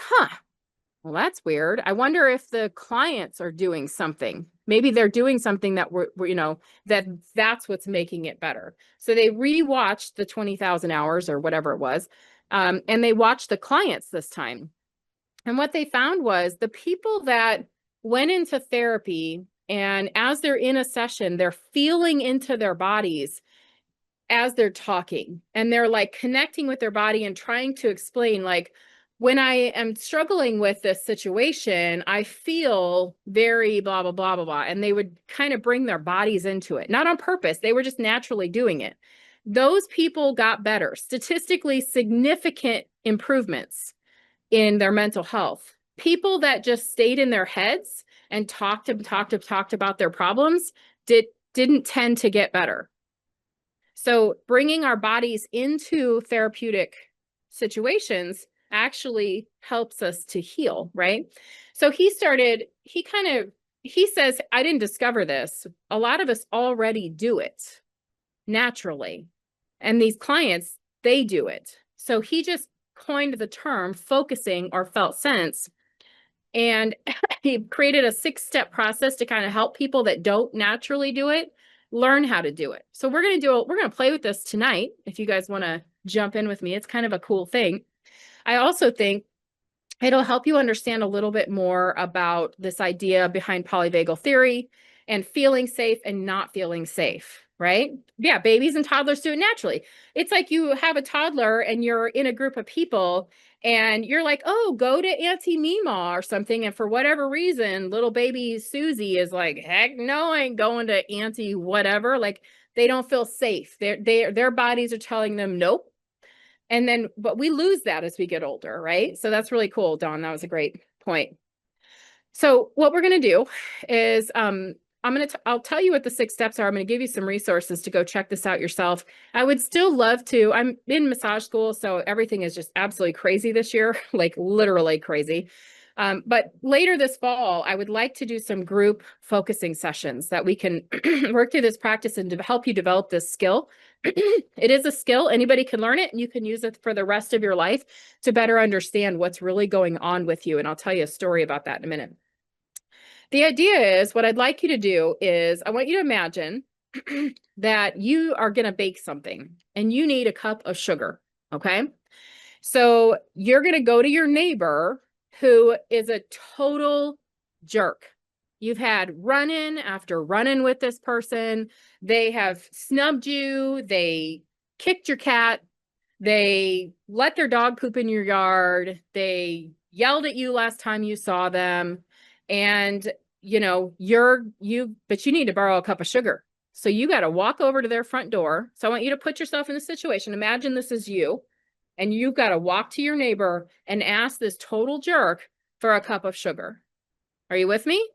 well, that's weird. I wonder if the clients are doing something. Maybe they're doing something that that's what's making it better. So they rewatched the 20,000 hours or whatever it was, and they watched the clients this time. And what they found was the people that went into therapy, and as they're in a session, they're feeling into their bodies as they're talking, and they're like connecting with their body and trying to explain, like, when I am struggling with this situation, I feel very blah, blah, blah, blah, blah. And they would kind of bring their bodies into it, not on purpose. They were just naturally doing it. Those people got better, statistically significant improvements in their mental health. People that just stayed in their heads and talked about their problems didn't tend to get better. So bringing our bodies into therapeutic situations actually helps us to heal, right? So he says, I didn't discover this. A lot of us already do it naturally. And these clients, they do it. So he just coined the term focusing or felt sense. And he created a 6-step process to kind of help people that don't naturally do it learn how to do it. So we're going to play with this tonight. If you guys want to jump in with me, it's kind of a cool thing. I also think it'll help you understand a little bit more about this idea behind polyvagal theory and feeling safe and not feeling safe, right? Yeah, babies and toddlers do it naturally. It's like you have a toddler and you're in a group of people and you're like, oh, go to Auntie Mima or something. And for whatever reason, little baby Susie is like, heck no, I ain't going to Auntie whatever. Like they don't feel safe. Their bodies are telling them, nope. But we lose that as we get older, right? So that's really cool, Dawn. That was a great point. So what we're going to do is I'll tell you what the 6 steps are. I'm going to give you some resources to go check this out yourself. I would still love to. I'm in massage school, so everything is just absolutely crazy this year, like literally crazy. But later this fall, I would like to do some group focusing sessions that we can work through this practice and to help you develop this skill. It is a skill. Anybody can learn it, and you can use it for the rest of your life to better understand what's really going on with you. And I'll tell you a story about that in a minute. The idea is, what I'd like you to do is I want you to imagine that you are going to bake something and you need a cup of sugar. Okay. So you're going to go to your neighbor who is a total jerk. You've had run-in after run-in with this person. They have snubbed you. They kicked your cat. They let their dog poop in your yard. They yelled at you last time you saw them. And but you need to borrow a cup of sugar. So you got to walk over to their front door. So I want you to put yourself in a situation. Imagine this is you. and you've got to walk to your neighbor and ask this total jerk for a cup of sugar. Are you with me?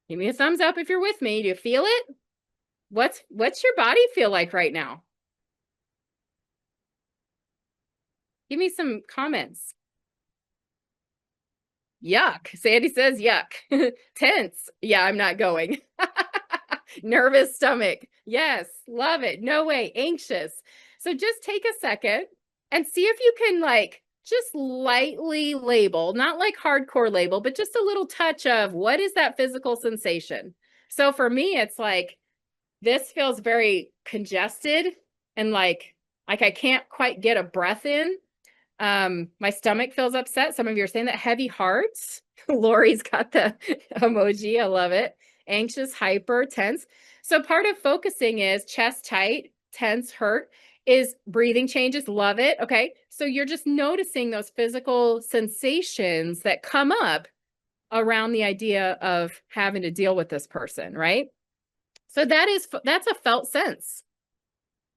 Give me a thumbs up if you're with me. Do you feel it? What's your body feel like right now? Give me some comments. Yuck. Sandy says yuck. Tense. Yeah, I'm not going. Nervous stomach. Yes, love it. No way. Anxious. So just take a second and see if you can like just lightly label, not like hardcore label, but just a little touch of what is that physical sensation? So for me, it's like this feels very congested and like I can't quite get a breath in. My stomach feels upset. Some of you are saying that. Heavy hearts. Lori's got the emoji. I love it. Anxious, hyper, tense. So part of focusing is chest tight, tense, hurt, is breathing changes. Love it. Okay. So you're just noticing those physical sensations that come up around the idea of having to deal with this person, right? So that's a felt sense.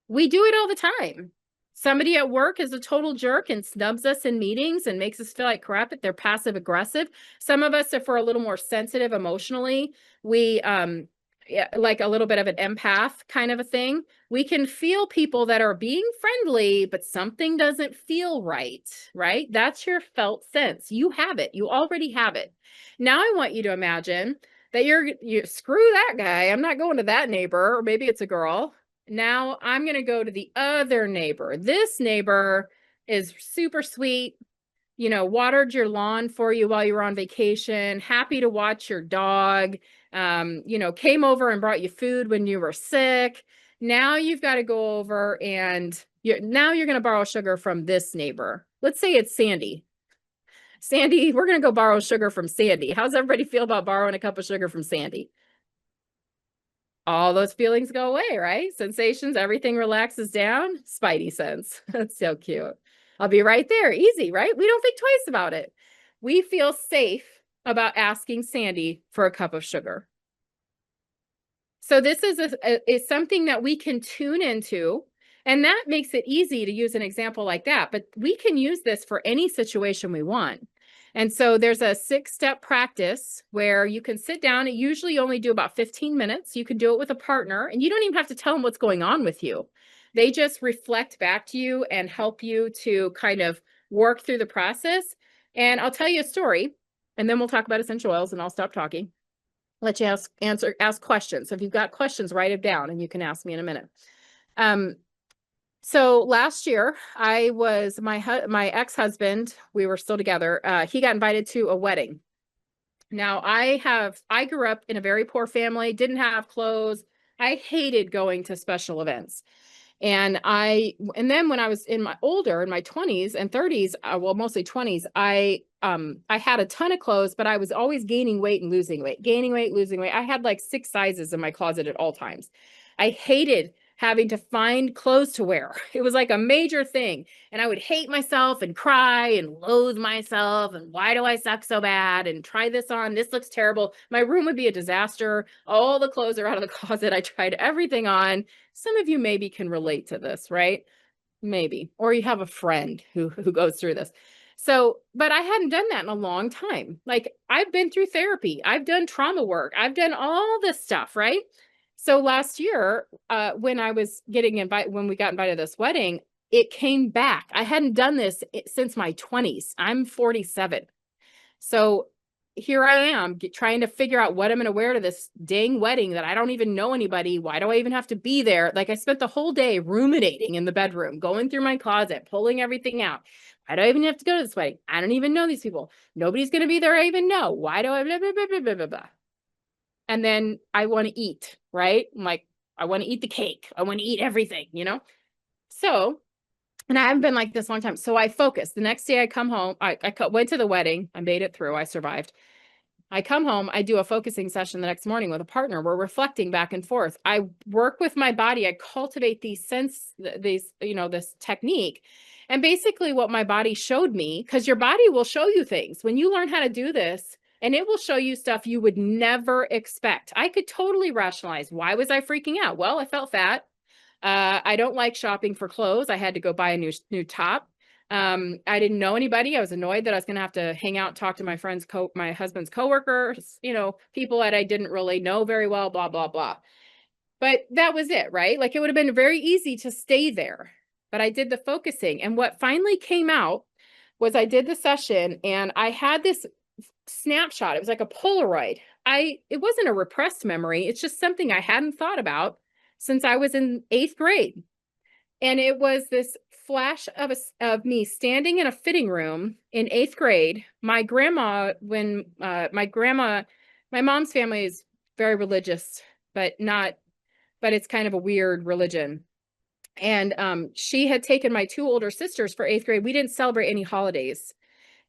We do it all the time. Somebody at work is a total jerk and snubs us in meetings and makes us feel like crap. They're passive aggressive. Some of us, if we're a little more sensitive emotionally, we like a little bit of an empath kind of a thing. We can feel people that are being friendly, but something doesn't feel right, right? That's your felt sense. You have it. You already have it. Now I want you to imagine that you screw that guy. I'm not going to that neighbor, or maybe it's a girl. Now I'm going to go to the other neighbor. This neighbor is super sweet, watered your lawn for you while you were on vacation, happy to watch your dog, came over and brought you food when you were sick. Now you've got to go over and now you're going to borrow sugar from this neighbor. Let's say it's Sandy. Sandy, we're going to go borrow sugar from Sandy. How's everybody feel about borrowing a cup of sugar from Sandy? All those feelings go away, right? Sensations, everything relaxes down. Spidey sense. That's so cute. I'll be right there. Easy, right? We don't think twice about it. We feel safe about asking Sandy for a cup of sugar. So this is something that we can tune into, and that makes it easy to use an example like that. But we can use this for any situation we want. And so there's a 6-step practice where you can sit down and usually only do about 15 minutes. You can do it with a partner, and you don't even have to tell them what's going on with you. They just reflect back to you and help you to kind of work through the process. And I'll tell you a story, and then we'll talk about essential oils, and I'll stop talking. Let you ask questions. So if you've got questions, write it down, and you can ask me in a minute. So last year, my ex-husband, we were still together. He got invited to a wedding. Now I grew up in a very poor family, didn't have clothes. I hated going to special events. And then when I was in my 20s and 30s, well, mostly 20s, I had a ton of clothes, but I was always gaining weight and losing weight, gaining weight, losing weight. I had like 6 sizes in my closet at all times. I hated having to find clothes to wear. It was like a major thing. And I would hate myself and cry and loathe myself. And why do I suck so bad? And try this on. This looks terrible. My room would be a disaster. All the clothes are out of the closet. I tried everything on. Some of you maybe can relate to this, right? Maybe. Or you have a friend who goes through this. So, but I hadn't done that in a long time. Like I've been through therapy. I've done trauma work. I've done all this stuff, right? So last year, when we got invited to this wedding, it came back. I hadn't done this since my 20s. I'm 47. So here I am trying to figure out what I'm going to wear to this dang wedding that I don't even know anybody. Why do I even have to be there? Like I spent the whole day ruminating in the bedroom, going through my closet, pulling everything out. Why do I even have to go to this wedding? I don't even know these people. Nobody's going to be there I even know. Why do I blah, blah, blah, blah, blah, blah, blah. And then I want to eat, right? I'm like, I want to eat the cake. I want to eat everything, So, and I haven't been like this a long time. So I focused. The next day I come home, I went to the wedding. I made it through. I survived. I come home, I do a focusing session the next morning with a partner. We're reflecting back and forth. I work with my body. I cultivate this technique. And basically what my body showed me, because your body will show you things when you learn how to do this, and it will show you stuff you would never expect. I could totally rationalize. Why was I freaking out? Well, I felt fat. I don't like shopping for clothes. I had to go buy a new top. I didn't know anybody. I was annoyed that I was going to have to hang out, talk to my friends, my husband's coworkers, people that I didn't really know very well, blah, blah, blah. But that was it, right? Like it would have been very easy to stay there, but I did the focusing. And what finally came out was I did the session and I had this snapshot. It was like a Polaroid. It wasn't a repressed memory. It's just something I hadn't thought about since I was in 8th grade. And it was this flash of me standing in a fitting room in 8th grade. My grandma, my mom's family is very religious, but it's kind of a weird religion. And she had taken my 2 older sisters for 8th grade. We didn't celebrate any holidays.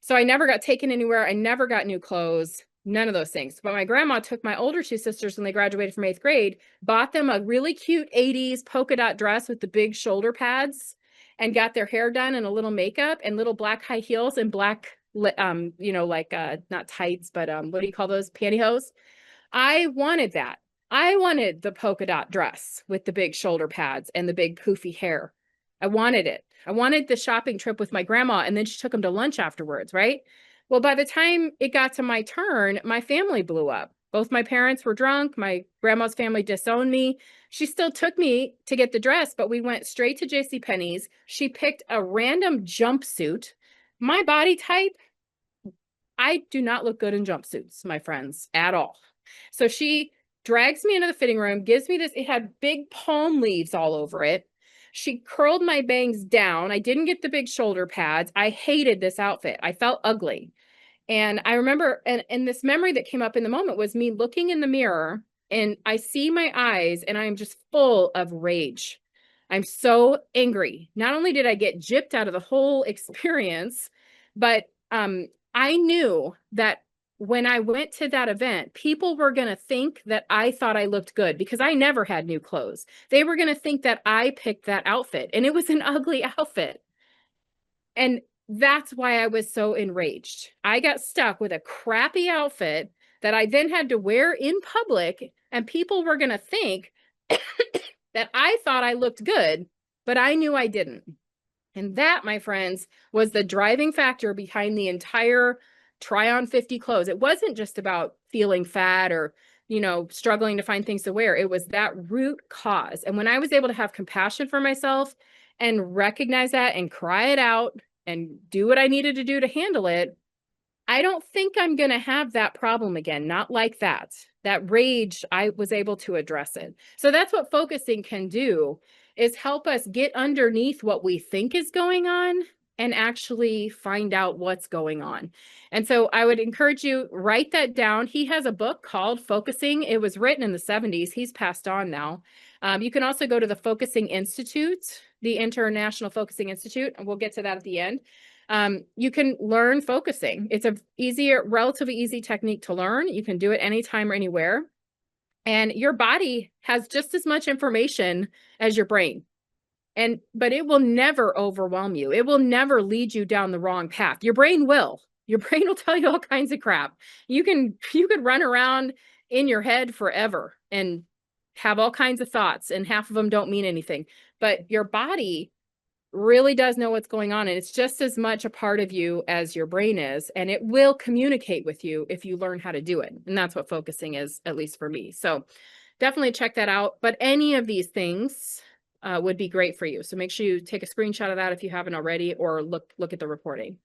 So I never got taken anywhere. I never got new clothes, none of those things. But my grandma took my older 2 sisters when they graduated from 8th grade, bought them a really cute 80s polka dot dress with the big shoulder pads, and got their hair done and a little makeup and little black high heels and black, not tights, but what do you call those? Pantyhose. I wanted that. I wanted the polka dot dress with the big shoulder pads and the big poofy hair. I wanted it. I wanted the shopping trip with my grandma, and then she took them to lunch afterwards, right? Well, by the time it got to my turn, my family blew up. Both my parents were drunk. My grandma's family disowned me. She still took me to get the dress, but we went straight to JCPenney's. She picked a random jumpsuit. My body type, I do not look good in jumpsuits, my friends, at all. So she drags me into the fitting room, gives me this. It had big palm leaves all over it. She curled my bangs down. I didn't get the big shoulder pads. I hated this outfit. I felt ugly. And I remember, and this memory that came up in the moment was me looking in the mirror, and I see my eyes and I'm just full of rage. I'm so angry. Not only did I get gypped out of the whole experience, but I knew that when I went to that event, people were going to think that I thought I looked good because I never had new clothes. They were going to think that I picked that outfit, and it was an ugly outfit. And that's why I was so enraged. I got stuck with a crappy outfit that I then had to wear in public, and people were going to think that I thought I looked good, but I knew I didn't. And that, my friends, was the driving factor behind the entire try on 50 clothes. It wasn't just about feeling fat or, struggling to find things to wear. It was that root cause. And when I was able to have compassion for myself and recognize that and cry it out and do what I needed to do to handle it, I don't think I'm going to have that problem again. Not like that. That rage, I was able to address it. So that's what focusing can do, is help us get underneath what we think is going on and actually find out what's going on. And so I would encourage you, write that down. He has a book called Focusing. It was written in the 70s. He's passed on now. You can also go to the Focusing Institute, the International Focusing Institute, and we'll get to that at the end. You can learn focusing. It's a relatively easy technique to learn. You can do it anytime or anywhere. And your body has just as much information as your brain. But it will never overwhelm you. It will never lead you down the wrong path. Your brain will. Your brain will tell you all kinds of crap. You could run around in your head forever and have all kinds of thoughts, and half of them don't mean anything. But your body really does know what's going on, and it's just as much a part of you as your brain is, and it will communicate with you if you learn how to do it. And that's what focusing is, at least for me. So definitely check that out. But any of these things would be great for you. So make sure you take a screenshot of that if you haven't already, or look at the reporting.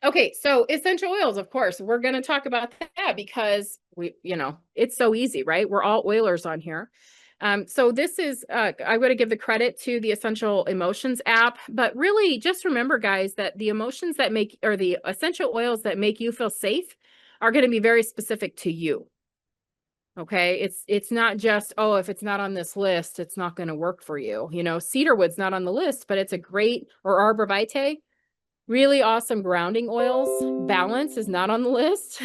Okay, so essential oils, of course, we're going to talk about that because it's so easy, right? We're all oilers on here. So this is, I would give the credit to the Essential Emotions app, but really just remember, guys, that the emotions that or the essential oils that make you feel safe are going to be very specific to you. Okay. It's not just, oh, if it's not on this list, it's not going to work for you. Cedarwood's not on the list, but it's a great, or arbor vitae, really awesome grounding oils. Balance is not on the list,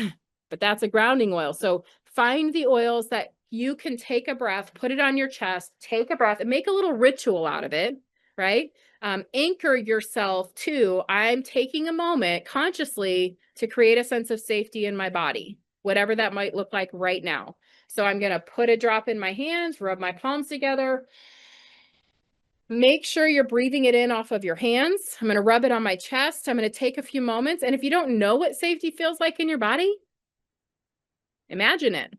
but that's a grounding oil. So find the oils that you can take a breath, put it on your chest, take a breath, and make a little ritual out of it, right? Anchor yourself to, I'm taking a moment consciously to create a sense of safety in my body, whatever that might look like right now. So I'm going to put a drop in my hands, rub my palms together, Make sure you're breathing it in off of your hands. I'm going to rub it on my chest. I'm going to take a few moments. And if you don't know what safety feels like in your body, imagine it.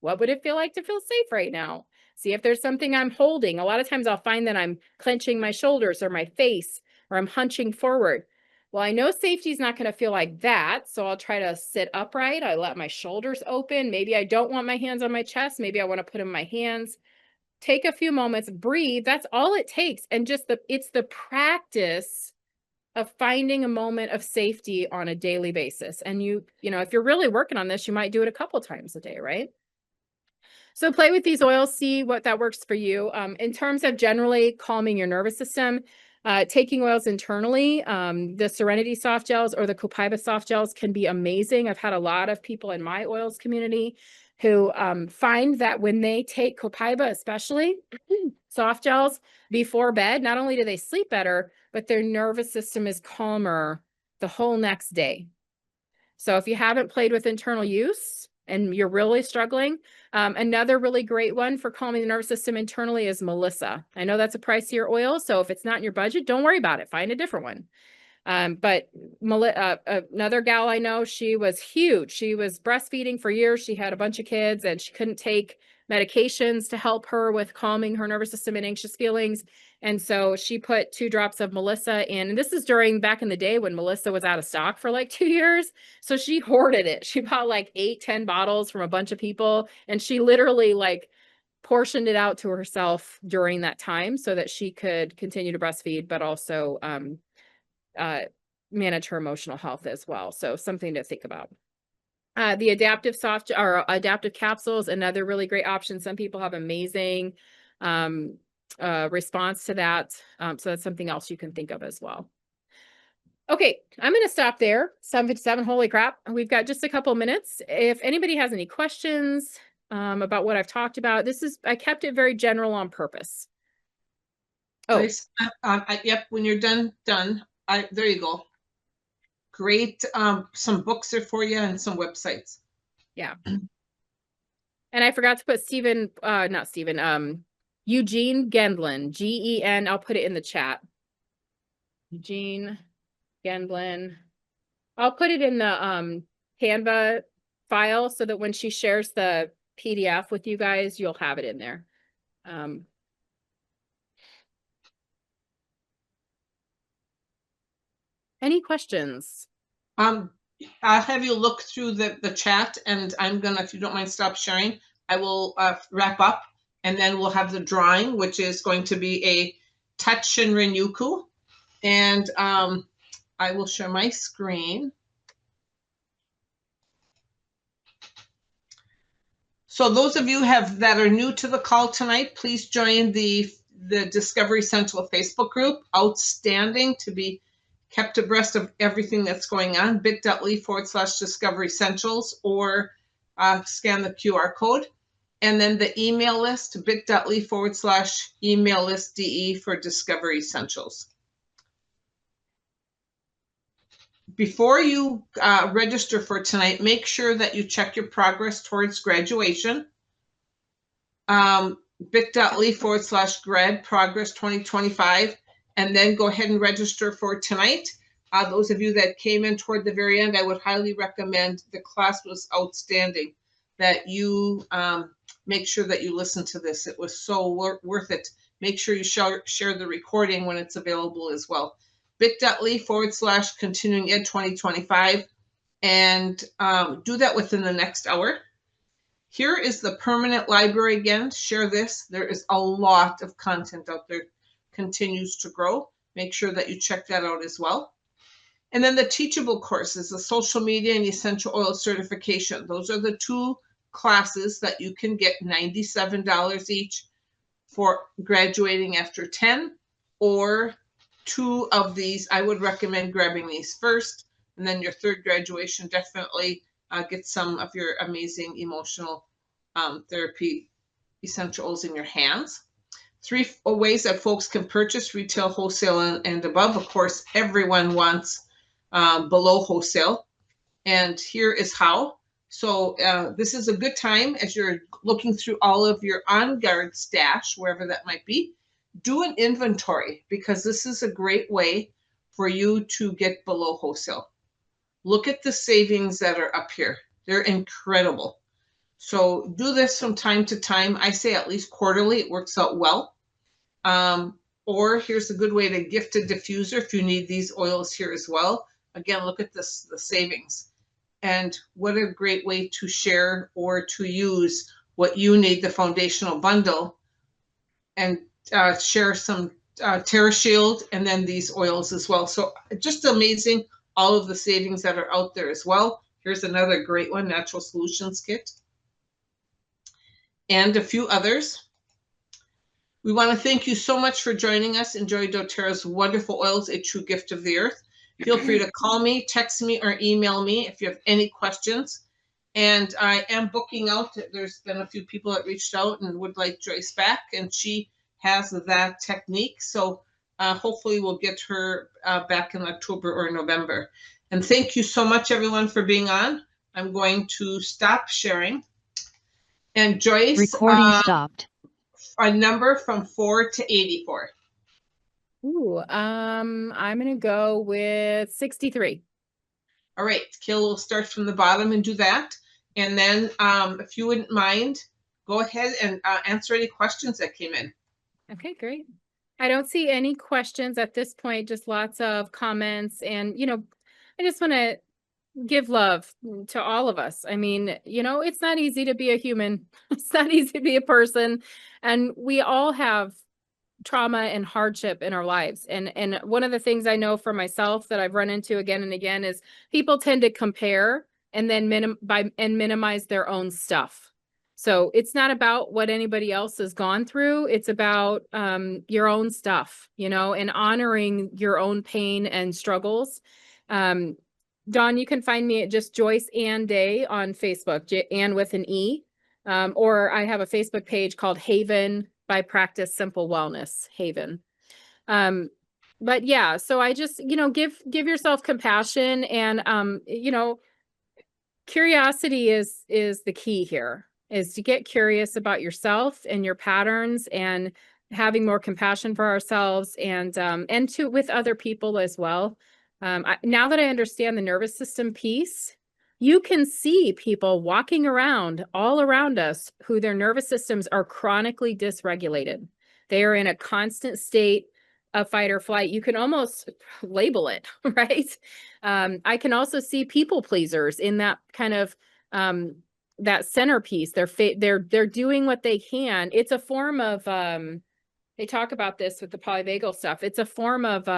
What would it feel like to feel safe right now? See if there's something I'm holding. A lot of times I'll find that I'm clenching my shoulders or my face, or I'm hunching forward. Well, I know safety is not going to feel like that. So I'll try to sit upright. I let my shoulders open. Maybe I don't want my hands on my chest. Maybe I want to put in my hands. Take a few moments, breathe. That's all it takes. And just it's the practice of finding a moment of safety on a daily basis. And you know, if you're really working on this, you might do it a couple times a day, right? So play with these oils, see what that works for you. In terms of generally calming your nervous system, taking oils internally, the Serenity soft gels or the Copaiba soft gels can be amazing. I've had a lot of people in my oils community who find that when they take Copaiba, especially soft gels before bed, not only do they sleep better, but their nervous system is calmer the whole next day. So if you haven't played with internal use and you're really struggling, another really great one for calming the nervous system internally is Melissa. I know that's a pricier oil, so if it's not in your budget, don't worry about it. Find a different one. But another gal I know, she was huge. She was breastfeeding for years. She had a bunch of kids and she couldn't take medications to help her with calming her nervous system and anxious feelings. And so she put 2 drops of Melissa in. And this is during back in the day when Melissa was out of stock for like 2 years. So she hoarded it. She bought like 8-10 bottles from a bunch of people. And she literally like portioned it out to herself during that time so that she could continue to breastfeed, but also manage her emotional health as well. So something to think about. The adaptive soft or adaptive capsules, another really great option. Some people have amazing response to that. So that's something else you can think of as well. Okay, I'm going to stop there. 7:57. Holy crap. We've got just a couple minutes. If anybody has any questions about what I've talked about, I kept it very general on purpose. Oh, Joyce, yep, when you're done, there you go. Great. Some books are for you and some websites. yeah. And I forgot to put Eugene Gendlin, Gen. I'll put it in the chat. Eugene Gendlin. I'll put it in the Canva file so that when she shares the PDF with you guys, you'll have it in there. Any questions? I'll have you look through the chat, and I'm gonna, if you don't mind, stop sharing. I will wrap up, and then we'll have the drawing, which is going to be a touch Shinrin-yoku, and I will share my screen. So those of you that are new to the call tonight, please join the Discovery Central Facebook group. Outstanding to be kept abreast of everything that's going on. bit.ly/Discovery Centrals, or scan the QR code. And then the email list, bit.ly/email list DE for Discovery Essentials. Before you register for tonight, make sure that you check your progress towards graduation. bit.ly/grad progress 2025, and then go ahead and register for tonight. Those of you that came in toward the very end, I would highly recommend. The class was outstanding, that you make sure that you listen to this. It was so worth it. Make sure you share the recording when it's available as well. bit.ly/continuing ed 2025, and do that within the next hour. Here is the permanent library again. Share this. There is a lot of content out there. Continues to grow. Make sure that you check that out as well. And then the teachable courses, the social media and essential oil certification. Those are the 2 classes that you can get $97 each for graduating after 10, or 2 of these. I would recommend grabbing these first, and then your 3rd graduation, definitely get some of your amazing emotional therapy essentials in your hands. 3 ways that folks can purchase: retail, wholesale, and above. Of course, everyone wants below wholesale, and here is how. So this is a good time as you're looking through all of your On Guard stash, wherever that might be, do an inventory, because this is a great way for you to get below wholesale. Look at the savings that are up here. They're incredible. So do this from time to time. I say at least quarterly. It works out well. Or here's a good way to gift a diffuser if you need these oils here as well. Again, look at this, the savings. And what a great way to share or to use what you need, the foundational bundle, and share some TerraShield and then these oils as well. So just amazing, all of the savings that are out there as well. Here's another great one, Natural Solutions Kit. And a few others. We want to thank you so much for joining us. Enjoy doTERRA's wonderful oils, a true gift of the earth. Feel free to call me, text me, or email me if you have any questions. And I am booking out. There's been a few people that reached out and would like Joyce back, and she has that technique. So hopefully we'll get her back in October or November. And thank you so much, everyone, for being on. I'm going to stop sharing. And Joyce, recording stopped. A number from 4 to 84. Ooh, I'm gonna go with 63. All right, Kill will start from the bottom and do that. And then if you wouldn't mind, go ahead and answer any questions that came in. Okay, great. I don't see any questions at this point, just lots of comments. And, I just want to give love to all of us. I mean, it's not easy to be a human. It's not easy to be a person. And we all have trauma and hardship in our lives. And one of the things I know for myself that I've run into again and again is people tend to compare and then minimize their own stuff. So it's not about what anybody else has gone through. It's about your own stuff, and honoring your own pain and struggles. Dawn, you can find me at just Joyce Ann Day on Facebook, Ann with an E. Or I have a Facebook page called Haven by Practice Simple Wellness, Haven. But yeah, so I just, give yourself compassion, and, curiosity is the key here, is to get curious about yourself and your patterns, and having more compassion for ourselves and with other people as well. Now that I understand the nervous system piece, you can see people walking around all around us who their nervous systems are chronically dysregulated. They are in a constant state of fight or flight. You can almost label it, right? I can also see people pleasers in that kind of that centerpiece. They're doing what they can. It's a form of they talk about this with the polyvagal stuff. It's a form of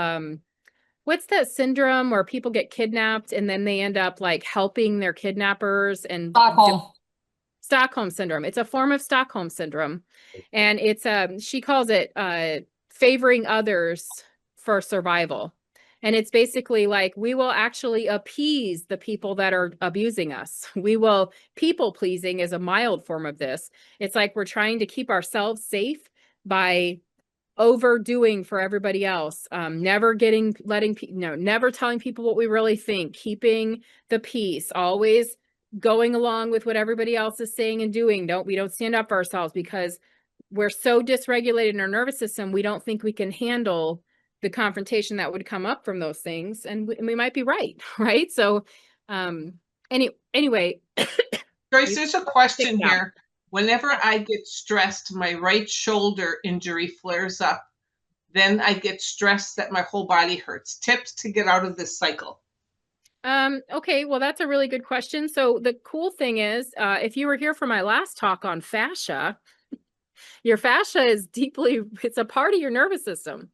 what's that syndrome where people get kidnapped and then they end up like helping their kidnappers, and Stockholm syndrome. It's a form of Stockholm syndrome. And it's she calls it favoring others for survival. And it's basically like, we will actually appease the people that are abusing us. People pleasing is a mild form of this. It's like we're trying to keep ourselves safe by overdoing for everybody else, never telling people what we really think, keeping the peace, always going along with what everybody else is saying and doing. We don't stand up for ourselves because we're so dysregulated in our nervous system. We don't think we can handle the confrontation that would come up from those things, and we might be right. Right. So anyway, Joyce, there's a question here. Whenever I get stressed, my right shoulder injury flares up. Then I get stressed that my whole body hurts. Tips to get out of this cycle. Okay, well, that's a really good question. So the cool thing is, if you were here for my last talk on fascia, your fascia is it's a part of your nervous system.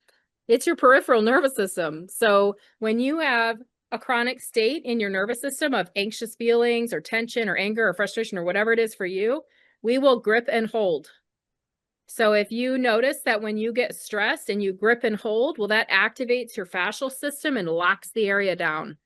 It's your peripheral nervous system. So when you have a chronic state in your nervous system of anxious feelings or tension or anger or frustration or whatever it is for you, we will grip and hold. So if you notice that when you get stressed and you grip and hold, well, that activates your fascial system and locks the area down.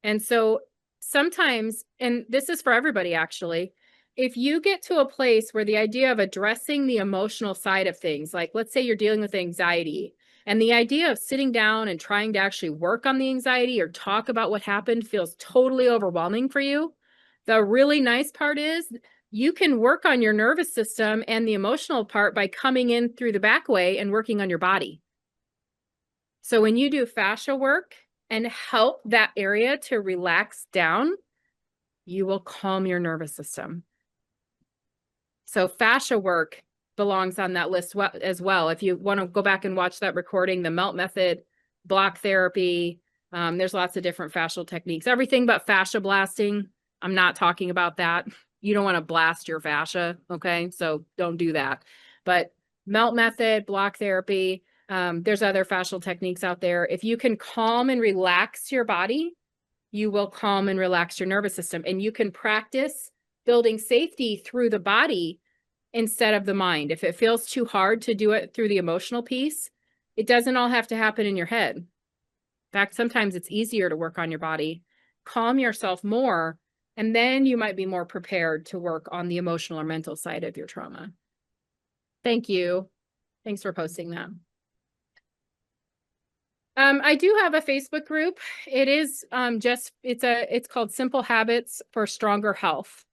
And so sometimes, and this is for everybody actually, if you get to a place where the idea of addressing the emotional side of things, like let's say you're dealing with anxiety, and the idea of sitting down and trying to actually work on the anxiety or talk about what happened feels totally overwhelming for you, the really nice part is You can work on your nervous system and the emotional part by coming in through the back way and working on your body. So when you do fascia work and help that area to relax down, you will calm your nervous system. So fascia work belongs on that list as well. If you want to go back and watch that recording, the melt method, block therapy, there's lots of different fascial techniques. Everything but fascia blasting. I'm not talking about that. You don't want to blast your fascia, okay? So don't do that. But melt method, block therapy, there's other fascial techniques out there. If you can calm and relax your body, you will calm and relax your nervous system. And you can practice building safety through the body instead of the mind. If it feels too hard to do it through the emotional piece, it doesn't all have to happen in your head. In fact, sometimes it's easier to work on your body. Calm yourself more, and then you might be more prepared to work on the emotional or mental side of your trauma. Thank you. Thanks for posting that. I do have a Facebook group. It is it's called Simple Habits for Stronger Health.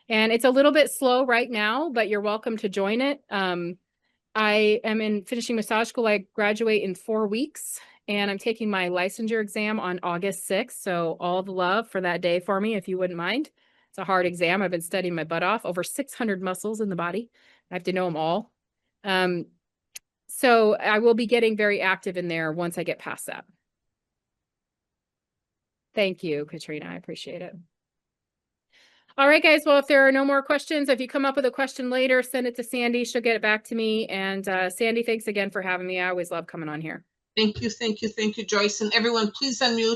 And it's a little bit slow right now, but you're welcome to join it. I am finishing massage school. I graduate in 4 weeks, and I'm taking my licensure exam on August 6th. So all the love for that day for me, if you wouldn't mind. It's a hard exam. I've been studying my butt off. Over 600 muscles in the body. I have to know them all. So I will be getting very active in there once I get past that. Thank you, Katrina. I appreciate it. All right, guys. Well, if there are no more questions, if you come up with a question later, send it to Sandy. She'll get it back to me. And Sandy, thanks again for having me. I always love coming on here. Thank you, Joyce. And everyone, please unmute.